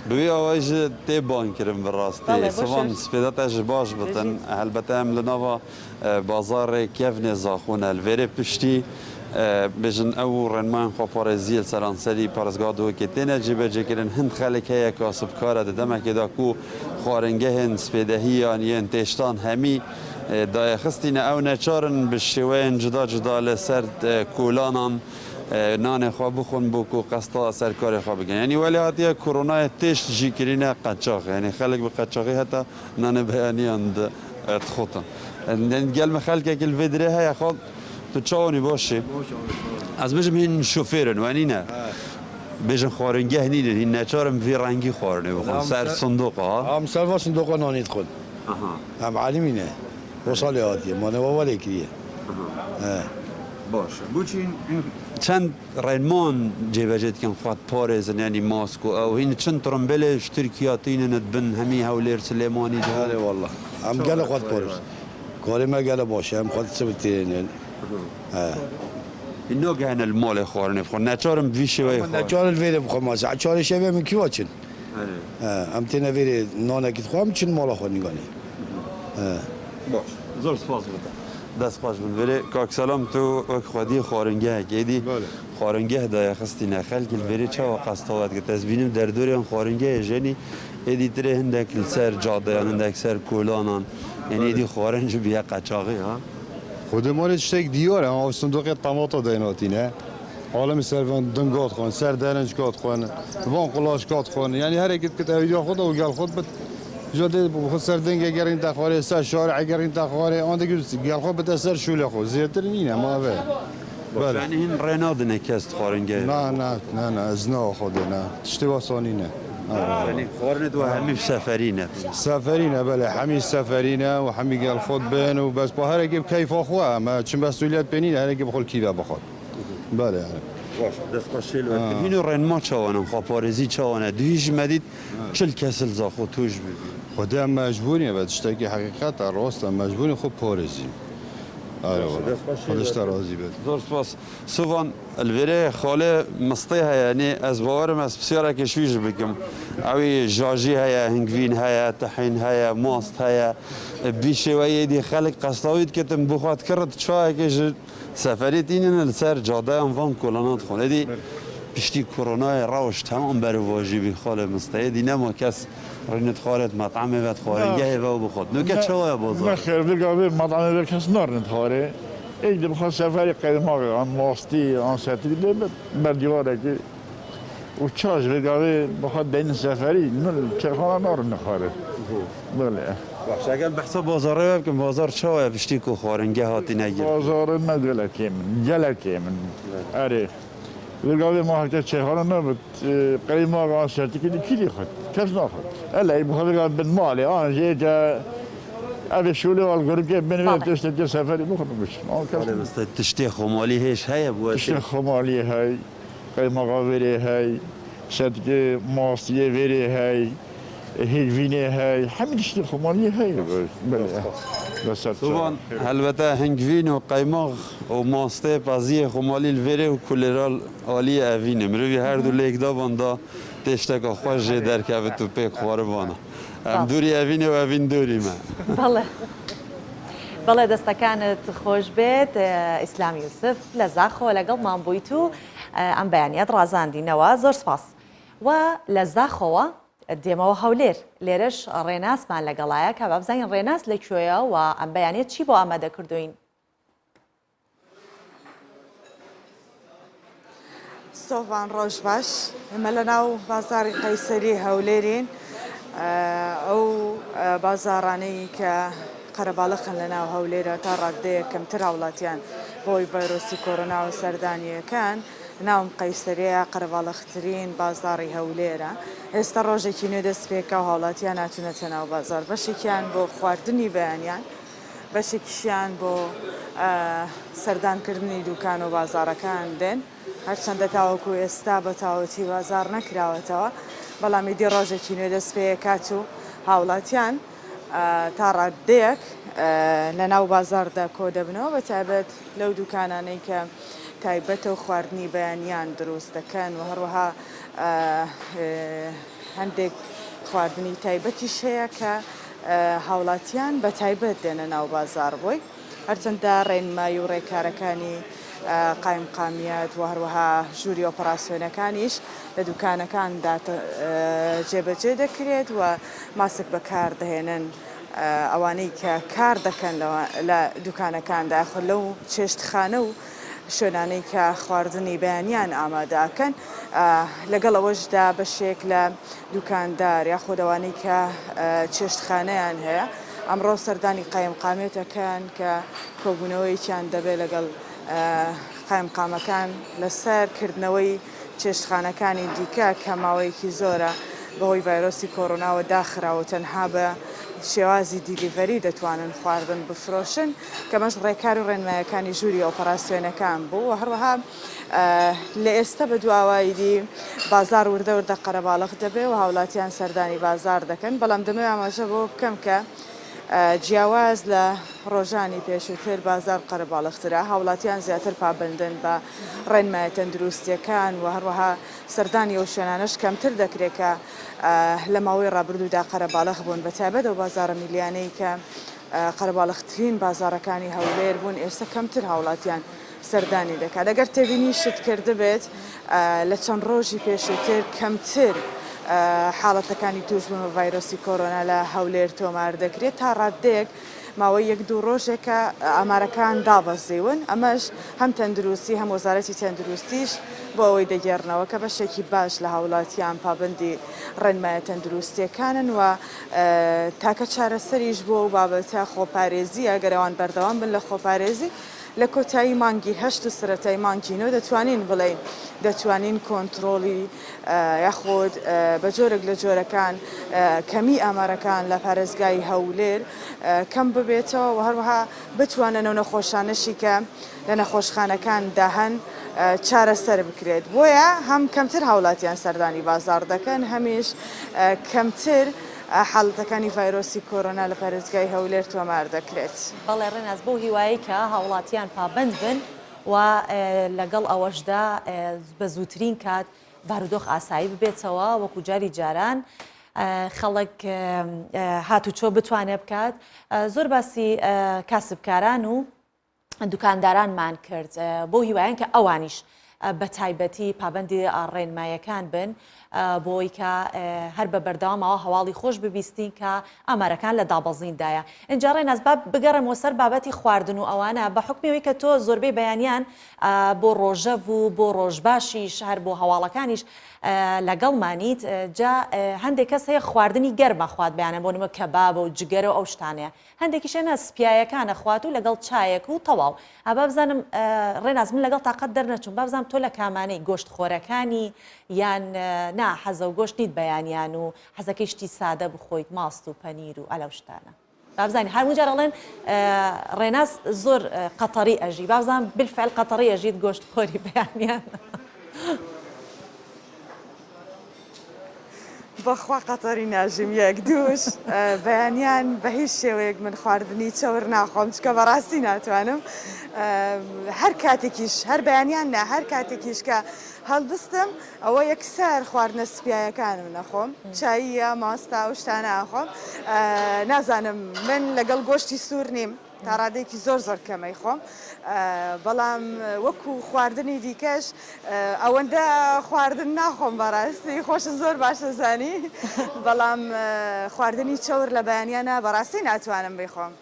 دوی ئەوەی تێبان کردم بەڕاستی سەوان سپێدەتەش باش بتن هەلبەتە ئەم لە ناوە بازارێک کێڤنێ زاخۆنە لێرێ پشتی بێژن ئەو ڕێنمان خۆپارێزیە سەرانسەری پارێزگادۆکێ تێنە جێبەجێکردن هەند خەلێک هەیە کە سبکارە دەدەمەکێدا و خواردنگەهێن سپێدەهیان یەن تێشتان هەمی دایەخستینە ئەو نەچارن بە شێوەیەن جدا جدا لەسەر کۆلانان نانێ خوا بخۆن بۆ و قەستا سەرکارێ خوا بگەن ینی وەلی هاتیە کۆرۆنایە تێشت ژیکردینە قەچاق ینی خەلک بە قەچاقی هەتا نانە بەیانیان دخۆتن گەلمە خەلکێکی لێ درێ هەیە خۆ تو چاوانی باشی از بجم هین شوفیرن وانینه بجن خارنگه نینه هین نچارم وی رنگی خارنه بخون سر صندوق ها هم سر و صندوق نانید خود هم عالمینه وصالی هاتیه مانه والی کریه باشه بوچین چند رنمان جیبجت کن خواهد پارزن یعنی ماسک و او هین چند ترمبله اشترکیاتین ندبن همی هولیر سلیمانی ده هله والله هم گله خواهد پارز کاری ما گله باشه هم خواهد سبتین اینو گهن المال خورنه بخور نچارم ویشه وی خور نچار الویل بخور مازه چار شبه من کی واچن ام تینا ویری نانه کیت خوام چین مالا خود نگانی باش زور سپاس بودم دست خوش بن ولی کاک سلام تو وک خودی خارنگه کیدی خارنگه دای خستی نخل کل ولی چه وقت هات که تزبینیم در دوریان خارنگه جنی ایدی تره هندک سر جاده هندک سر کولانان یعنی ایدی خارنج بیا قچاقی ها خود ما ریشتک دیاره اما صندوق طماطا دیناتی نه عالم سر وان دنگات خون سر درنج کات خون وان قلاش کات خون یعنی هر یک که تویدیا خود و گل خود بد جاده بخود سر دنگ اگر این تخاره سر شارع اگر این تخاره آن دیگه گل خود بده سر شوله خود زیادتر نینه ما به بله یعنی این رناد نکست خارنگه نه از نه خود نه اشتباه ثانی نه یعنی خارنت و همه سفرینه سفرینه بله همه سفرینه و همه گل خود بین و بس با هر کی کیف خواه ما چون مسئولیت بینین هر کی بخول کیوا بخواد بله باش دست خوشیل و اینو رن ما چوانم خاپارزی چوانه دویش مدید چل کسل زاخو توش بید خدا مجبوریه بعد اشتاقی حقیقت راست مجبوری خوب پارزی آره خودش راضی بید زور سپاس سوان الویره خاله مستیها یعنی از باورم از بسیار کشویش بکم اوی جاجی هیا هنگوین هیا طحین هیا ماست هیا بیشه و یدی خلق قصداوید که تم بخواد کرد چای که سفریت اینن لسر جاده انوان کلانات خونه دی پشتی کرونا روش تمام بر واجبی خاله مستعد نما کس رنت خارت مطعم و خارجه و بخواد نو که چای بازار خیر بگم مطعم و کس نرنت خاره ایده بخواد سفری قدم آن ماستی آن سطری بر دیواره که و چاش بگم بخواد دین سفری نل چه خانه نرنت خاره بله باش اگر بحثا بازاره بکن بازار چای پشتی کو خارنگه هاتی نگیر بازار ما گلکی من آره بگم ما هک چه خانه نبود قدم آن سطری که کلی خود کس نخود الا بخواد بگم بن مالی آن جا أبي شولي والقرقة بين تشتي سفري بخرج بس تشتي خمالي هيش هاي أبوه تشتي خمالي هاي قيمة غابري هاي صدق ماستي فيري هاي هيفيني هاي حمد تشتي خمالي هاي بس طبعا البته هنگوین و قیماغ و ماسته پازی خمالی الویره و کولرال عالی اوینه مروی هر دو لیک دا باندا تشتک خوش در که تو پیک خواره بانه ام دوری اوینه و اوین دوری ما بله بله دەستەکانت خۆش بێت ئیسلام یوسف لە زاخۆ لەگەڵمان بوویت و ئەم بەیانیەت ڕازاندینەوە زۆر سپاس و لە زاخۆوە دێمەوە هەولێر لێرەش ڕێناسمان لەگەڵایە کە بابزانین ڕێناس لەکوێیە و ئەم بەیانیت چی بۆ ئامادە کردوین سۆڤان ڕۆژ باش ئێمە لەناو بازاڕی قەیسەری هەولێرین ئەو بازاڕانەی کە قەرەباڵغن لەناو هەولێرە تا ڕادەیە کەمتر هاوڵاتیان بۆی ڤایرۆسی کۆرۆنا و سەردانیەکان ناوم قەیسەریە قەرەباڵغترین بازاڕی هەولێرە ئێستا ڕۆژێکی نوێ دەست پێکا و هاوڵاتیان هاتوونەتە ناو بازار بەشێکیان بۆ خواردنی بەیانیان بەشێکیشیان بۆ سەردانکردنی دوکان و بازارەکان دێن هەرچەندە تاوەکو ئێستا بە تاوەتی بازار نەکراوەتەوە بەڵام ئیدی ڕۆژێکی نوێ دەست پێکات و هاوڵاتیان تا ڕادەیەک لە ناو بازاردا کۆ دەبنەوە بە تایبەت لەو دوکانانەی کە تایبەتە و خواردنی بەیانیان دروست دەکەن و هەروەها هەندێک خواردنی تایبەتیش هەیە کە هاوڵاتیان بە تایبەت دێنە ناو بازار بۆی هەرچەندە ڕێنمایی و ڕێکارەکانی قایمقامیەت و هەروەها ژووری ئۆپەراسیۆنەکانیش لە دوکانەکاندا جێبەجێ دەکرێت و ماسک بەکار دەهێنن ئەوانەی کە کار دەکەن لە دوکانەکاندا خۆ لەو چێشتخانە و شوێنانەی کە خواردنی بەیانیان ئامادەکەن لەگەڵ ئەوەشدا بەشێک لە دوکاندار یا خۆدەوانەی کە چێشتخانەیان هەیە ئەمڕۆ سەردانی قایمقامێتەکان کە کۆبوونەوەیکیان دەبێت لەگەڵ قایمقامەکان لەسەر کردنەوەی چێشتخانەکانی دیکە کە ماوەیەکی زۆرە بەهۆی ڤایرۆسی کۆڕۆناوە داخراوە تەنها بە شێوازی دیلیڤەری دەتوانن خواردن بفرۆشن کەمەش ڕێکار و ڕێنمایەکانی ژووری ئۆپەراسیۆنەکان بوو و هەروەها لە ئێستا بە دواواییدی بازار وردە قەرەباڵغ دەبێ و هاوڵاتیان سەردانی بازار دەکەن بەڵام دەمەوێت ئاماژە بۆ بکەم کە جیاواز لە ڕۆژانی پێشووتر بازار قەرەباڵغترە هاوڵاتیان زیاتر پابندن بە ڕێنمایە تەندروستیەکان و هەروەها سەردانی ئەو شوێنانەش کەمتر دەکرێت کە لە ماوەی ڕابردوودا قەرەباڵغ بوون بە تایبەت ئەو بازارە میلیانەی کە قەرەباڵغترین بازارەکانی هەولێر بوون ئێستا کەمتر هاوڵاتیان سەردانی دەکات لەگەر تێبینی شت کرده بێت لە چەند ڕۆژی پێشووتر کەمتر حاڵەتەکانی توشبوون بە ڤایرۆسی کۆرۆنا لە هەولێر تۆمار دەکرێت تا ڕادێک ماوەی 1-2 ڕۆژێکە ئامارەکان دابەزیون ئەمەش هەم تەندروستی هەم وەزارەتی تەندروستیش بۆ ئەوەی دەگەڕنەوە کە بەشێکی باش لە هاوڵاتیان پابندی ڕێنمایە تەندروستیەکانن و تاکە چارەسەریش بۆ و بابەتە خۆپارێزی ئەگەرەوان بەردەوام بن لە خۆپارێزی لە کۆتایی مانگی 8 و سرەتای مانگی 9 دەتوانین بڵێن دەتوانین کۆنتترۆلی یاخۆت بە جۆرێک لە جۆرەکان کەمی ئامارەکان لە پارێزگای هەولێر کەم ببێتەوە و هەروەها بتوانن نەخۆشانشی کە لە نەخۆشخانەکاندا هەن چارەسەر بکرێت بۆیە هەم کەمتر هاوڵاتیان سەردانی بازار دەکەن هەمیش کەمتر حاڵەتەکانی ڤایرۆسی کۆرۆنا لە پارێزگای هەولێر تۆمار دەکرێت. بەڵێ ڕێناز بۆ هیوایی کە هاوڵاتیان پابند بن و لەگەڵ ئەوەشدا بە زووترین کات بارودۆخ ئاسایی ببێتەوە وەکو جاری جاران خەڵک هاتوچۆ بتوانێت بکات زۆر باسی کاسبکاران و دوکاندارانمان کرد بۆ هیوایان کە ئەوانیش بە تایبەتی پابندی ڕێنمایەکان بن بۆی کە هەر بە بەردەوامەوە هەواڵی خۆش ببیستین کە ئامارەکان لە دابەزیندایە. اینجا ڕێناز بگەڕێمەوە سەر بابەتی خواردن و ئەوانە بە حکمەوەی کە تۆ زۆربەی بەیانیان بۆ ڕۆژەڤ و بۆ ڕۆژباشیش هەر بۆ هەواڵەکانیش لەگەڵمانیت جا هەندێک کەس هەیە خواردنی گەرمە خوات بەیانە بۆ نمە کەباب و جگەرە و ئەو شتانەیە هەندێکیشەنە سپیایەکانە خوات و لەگەڵ چایەک و تەواو ئەبا بزانم ڕێناز من لەگەڵ تااقەت دەرنەچوم با بزانم تۆ لە کامانەی گۆشت خۆرەکانی یان نا حەزە و گۆشت نیت بەیانیان و حەزەکەی شتی سادە بخۆیت ماست و پەنیر و ئەلەو شتانە بابزانانی هەرموو جارەڵێن ڕێناز زۆر قەتەری ئەژی بابزان بالفعل قەتەری ئەژیت گۆشت خۆری بەیانیان بەخوا قەتەری ناژیم یەک دووش بەیانیان بە هیچ شێوەیەک من خواردنی چاور ناخۆم چکە بەڕاستی ناتوانم هەر کاتێکیش هەر بەیانیان نا هەر کاتێکیش کە هەڵبستم ئەوە یەکسەر خواردنە سپیایەکانم نەخۆم چاییە ماستا و شتانە ئاخۆم نازانم من لەگەڵ گۆشتی سوور نیم تا ڕادێکی زۆر زۆر کەمەی خۆم بەڵام وەکو خواردنی دیکەش ئەوەندە خواردن ناخۆم بەڕاستی خۆشم زۆر باشە زانی بەڵام خواردنی چاور لە بەیانیانە بەڕاستی ناتوانم بخۆم.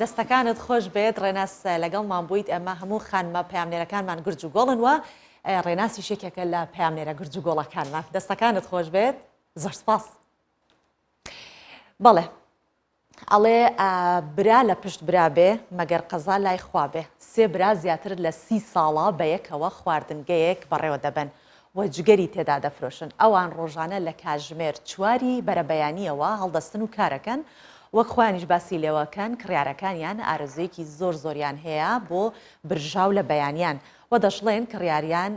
دەستەکانت خۆش بێت ڕێناس لەگەڵمان بوویت ئەمە هەموو خانمە پامنێرەکانمان گرج و گۆڵن وە ڕێناسی شێکێکە لە پامنێرە گرج و گۆڵەکانمان دەستەکانت خۆش بێت زۆر سپاس. بەڵێ ئەڵێ برا لە پشت برا بێ مەگەر قەزا لای خوا بێ سێ برا زیاتر لە 30 ساڵە بە یەکەوە خواردنگەیەک بەڕێوە دەبن و جگەری تێدا دەفرۆشن ئەوان ڕۆژانە لە کاتژمێر چواری بەرەبەیانیەوە هەڵدەستن و کارەکەن وەک خۆیانیش باسی لێوەکەن کڕیارەکانیان ئارزویەکی زۆر زۆریان هەیە بۆ برژاو لە بەیانیان و دەشڵێن کڕیاریان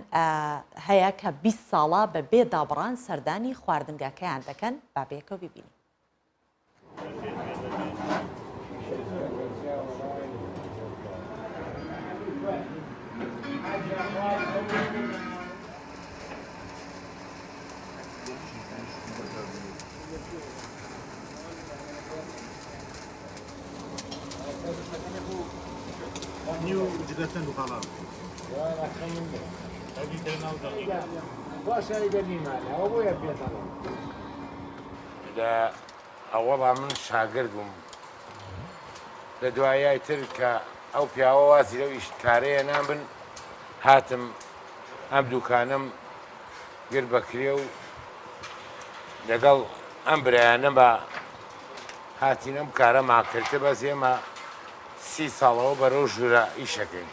هەیە کە 20 ساڵە بە بێ دابڕان سەردانی خواردنگاکەیان دەکەن بابێکەوە ببینی. لە ئەوەڵا من شاگرد بووم لە دوایای تر کە ئەو پیاوە واسی لەو ئیشکارەیە نابن هاتم ئەم دوکانم گر بەکرێ و لەگەڵ ئەم برایانە بە هاتینەم کارە ماکردە بەس ئێمە 30 ساڵەوە بەرەو ژوورە ئیشەکەین.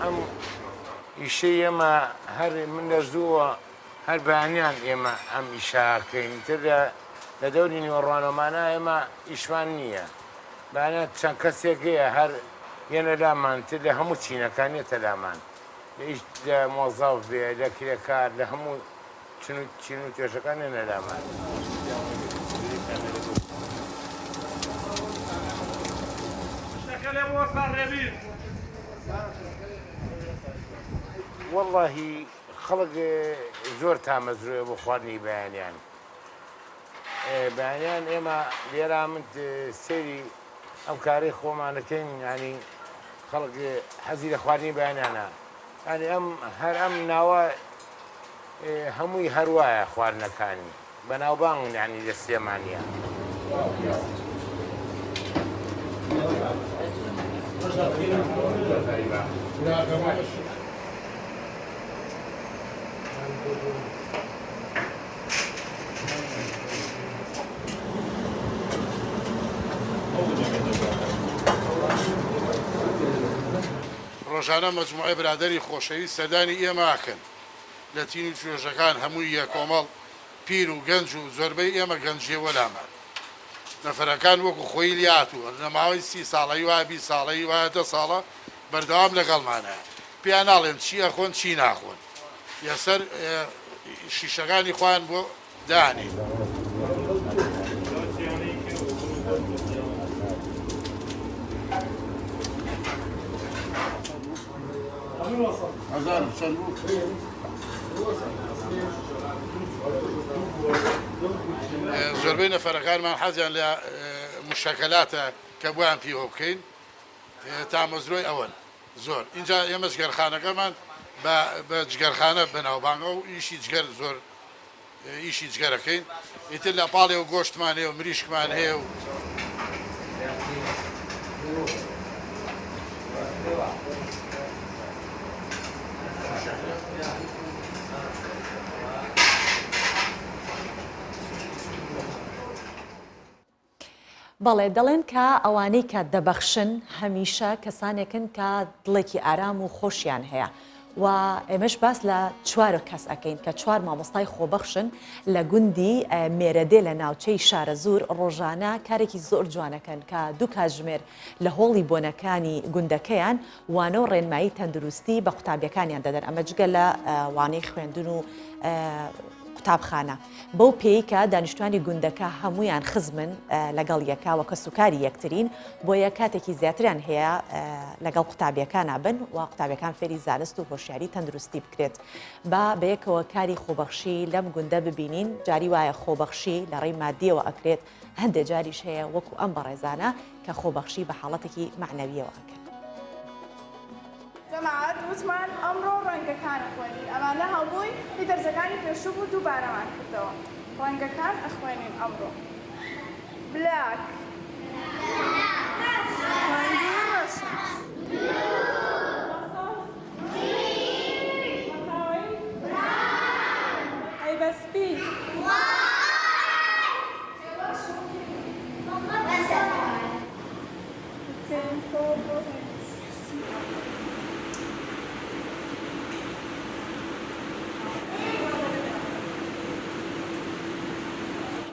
ئەم ئیشەی ئێمە هەر من لە زووە هەر بەیانیان ئێمە ئەم ئیشاکەین تر لە دەوری نیوەڕوانەمانە ئێمە ئیشوان نییە بەیانە چەند کەسێکەیە هەر یەنە لامان تر لە هەموو چینەکانێتە لامان لە مۆزاو بێ لە کرێکار لە هەموو چین و توێژەکان هێنە لامان. واللهی خەڵک زۆر تامەزرۆیە بۆ خواردنی بەیانیان. بەیانیان ئێمە لێرە من سێری ئەم کارەی خۆمانەکەین ینی خەڵک حەزی لە خواردنی بەیانیانە. ینی هەر ئەم ناوە هەمووی هەروایە خواردنەکانی بەناوبانگ ینی لە سلێمانیە. ڕۆژانە مەجموعەی برادەری خۆشەوی سەردانی ئێماکەن لە تین و توێژەکان هەمووی یە کۆمەڵ پیر و گەنج و زۆربەی ئێمە گەنجێوە لامان نەفەرەکان وەکو خۆی لیاتوە لە ماوەی 30 ساڵەی وایە 20 ساڵەی وایە 10 ساڵە بەردەوام لەگەڵمانە پیان ناڵێن چی ئەخۆن چی ناخۆن یەسەر شیشەکانی خۆیان بۆ دانی. زۆربەی نەفەرەکانمان حەزیان لە مشەکەلاتە کە بۆیان پیوە بکەین تامەزرۆی ئەوەن زۆر اینجا ئێمە جگەرخانەکەمان بە جگەرخانە بەناوبانگە و ئیشی جگەر زۆر ئیشی جگەرەکەین ئیتر لە پاڵێ و گۆشتمان هەیە و مریشکمان هەیە و بەڵێ دەڵێن کە ئەوانەی کە دەبەخشن هەمیشە کەسانێکن کە دڵێکی ئارام و خۆشیان هەیە و ئێمەش باس لە چوارە کەس ئەەکەین کە چوار مامۆستای خۆبەخشن لە گوندی مێرەدێ لە ناوچەی شارە زور ڕۆژانە کارێکی زۆر جوانەکەن کە دوو کاتژمێر لە هۆڵی بۆنەکانی گوندەکەیان وانە و ڕێنمایی تەندروستی بە قوتابیەکانیان دەدەن ئەمە جگە لە وانەی خوێندن و قوتابخانە بەو پێی کە دانیشتوانی گوندەکە هەمویان خزمن لەگەڵ یەکاوە کە سوکاری یەکترین بۆیە کاتێکی زیاتریان هەیە لەگەڵ قوتابیەکان بن و قوتابیەکان فێری زانست و هۆشیاری تەندروستی بکرێت بە یەکەوە کاری خۆبەخشی لەم گوندە ببینین جاری وایە خۆبەخشی لە ڕێی مادیەوە ئەکرێت هەندێک جاریش هەیە وەکو ئەم بەڕێزانە کە خۆبەخشی بە حاڵەتێکی معنەویەوە ئەکەن. جەماعەت وتمان ئەمڕۆ ڕەنگەکانە خوێنین ئەمانە هەمووی دەرزەکانی پێشوو بوو دووبارەمان کردەوە ڕەنگەکان ئەخوێنین ئەمڕۆ بلاک ئەیبەسپی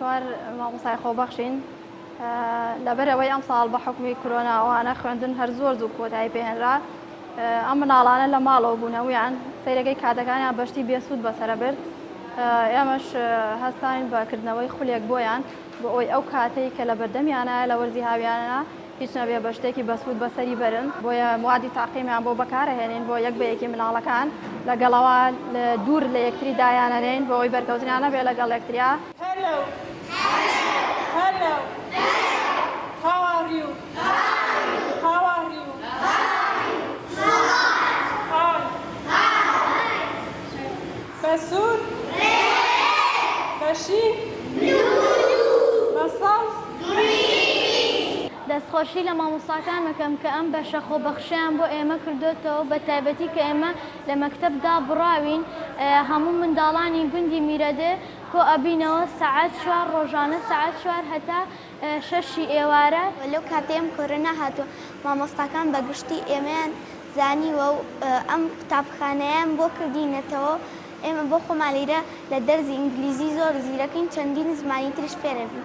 چوار مامۆستای خۆبەخشین لەبەرەوەی ئەم ساڵ بە حکومی کۆرۆنا ئەوانە خوێندن هەر زۆر زوو کۆتایی پێهێنرا ئەم مناڵانە لە ماڵەوە بوونەوەیان سەیرەکەی کاتەکانیان بەشتی بێسوود بەسەرە برد ئێمەش هەستاین بەکردنەوەی خولێک بۆیان بۆ ئەوی ئەو کاتەی کە لە بەردەمیانە لە وەرزی هاویانە هیچ نەبێ بە شتێکی بەسوود بەسەری بەرن بۆیە موادی تاقیمیان بۆ بەکارەهێنین بۆ یەک بەیەکی مناڵەکان لەگەڵەوە دوور لە یەکتری دایانەرێن بۆ ئەوی بەرکەوتنیانە بێ لەگەڵ یەکتریا. Hello. How are you? How are you? Basur? Bashi? Basaf? دەستخۆشی لە مامۆستاکان مەکەم کە ئەم بەشە خۆبەخشیان بۆ ئێمە کردوێتەوە بە تایبەتی کە ئێمە لە مەکتەبدا بڕاوین هەموو منداڵانی گوندی میرەدێ کۆ ئەبینەوە سەعات 4 ڕۆژانە سەعات 4 هەتا 6 ئێوارە لەو کاتێم کۆرۆنا هاتووە مامۆستاکان بەگشتی ئێمەیان زانیوە و ئەم قوتابخانەیان بۆ کردینەتەوە ئێمە بۆ خۆمان لێرە لە دەرزی ئینگلیزی زۆر زیرەکەین چەندین زمانی ترش فێرەبین.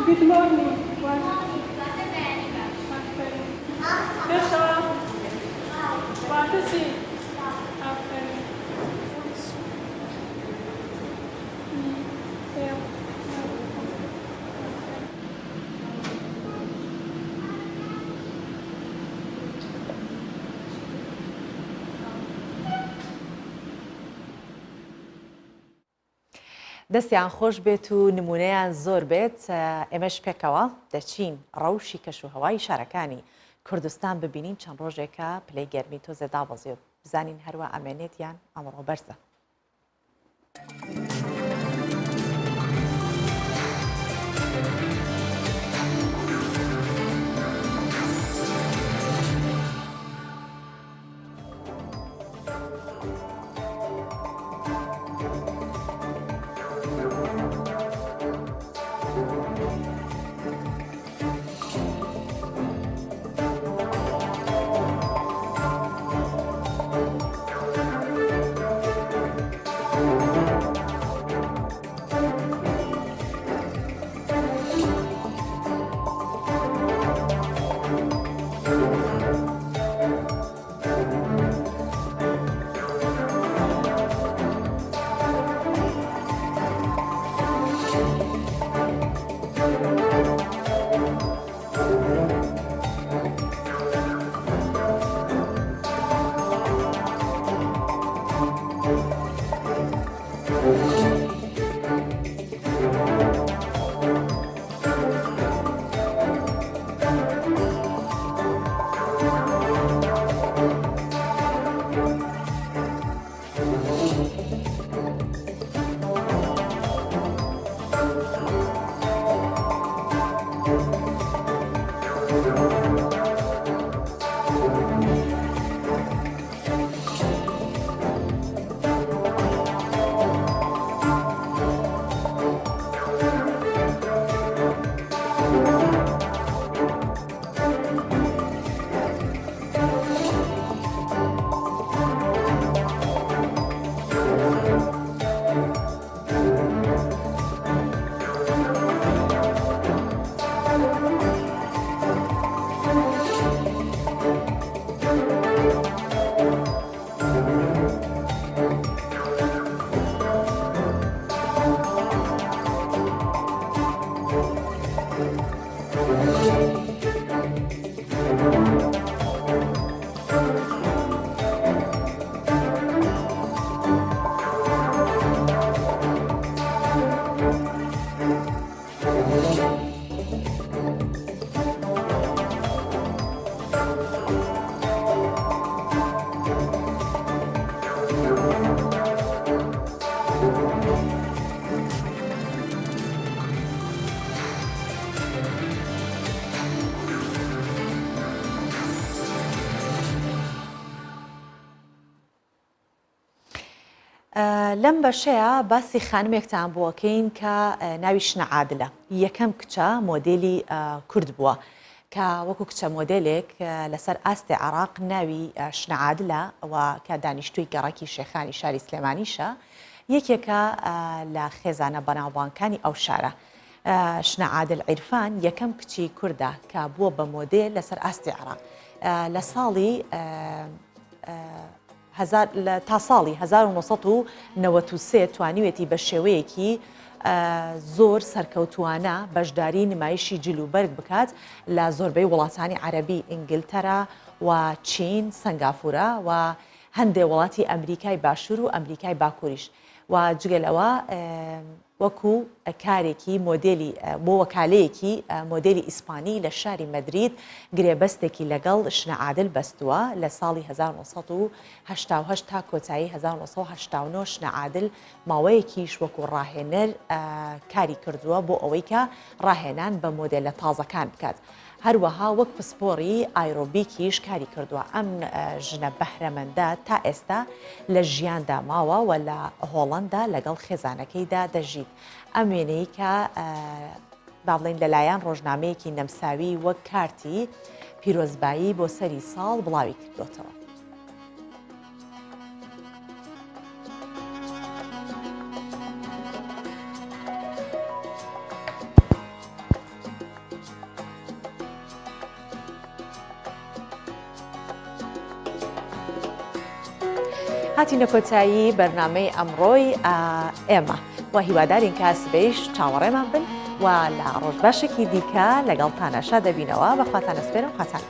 Good morning. دەستیان خۆش بێت و نمونەیان زۆر بێت ئێمەش پێکەوە دەچین ڕەوشی کەشوهەوای شارەکانی کوردستان ببینین چەند ڕۆژێکە پلەی گەرمی تۆزێ دابەزێ و بزانین هەروە ئەمێنێتیان ئەمڕۆ بەرزە. لەم بەشەیە باسی خانمێکتان بووەکەین کە ناوی شنە عادلە یەکەم کچە مۆدێلی کورد بووە کە وەکو کچە مۆدلێک لەسەر ئاستی عراق ناوی شنە عادلە و کە دانیشتووی گەڕاکی شێخانی شاری سلێمانیشە یەکێکە لە خێزانە بەناوبانگەکانی ئەو شارە. شنە عادل عیرفان یەکەم کچی کووردە کە بووە بە مۆدێل لەسەر ئاستی عراق لە ساڵی تا ساڵی 1993 توانیوێتی بە شێوەیەکی زۆر سەرکەوتوانە بەشداری نمایشی جلوبەرگ بکات لە زۆربەی وڵاتانی عەربی ئینگلتەرا و چین سنگافورە و هەندێک وڵاتی ئەمریکای باشوور و ئەمریکای باکووریش و جگەلەوە وەکو کارێکی مۆدێلی بۆ وەکالەیەکی مۆدێلی ئیسپانی لە شاری مەدرید گرێبەستێکی لەگەڵ شنە عادل بەستووە لە ساڵی 1988 تا کۆتایی 1989 شنە عادل ماوەیەکیش وەکو ڕاهێنەر کاری کردووە بۆ ئەوەی کە ڕاهێنان بە مۆدێلە تازەکان بکات. هەروەها وەک پسپۆڕی ئایرۆبیکیش کاری کردووە. ئەم ژنە بەهرەمەندە تا ئێستا لە ژیاندا ماوە و لە هۆڵەندا لەگەڵ خێزانەکەیدا دەژیت. ئەم وێنەی کە با بڵێن لەلایەن ڕۆژنامەیەکی نەمساوی وەک کارتی پیرۆزبایی بۆ سەری ساڵ بڵاوی کردوتەوە. هاتینە کۆتایی بەرنامەی ئەمڕۆی ئێمە و هیوادارین کە سبەیش چاوەڕێمان بن و لە ڕۆژ باشێکی دیکە لەگەڵ تانەشا دەبینەوە بەخواتانە سپێرم خواتان.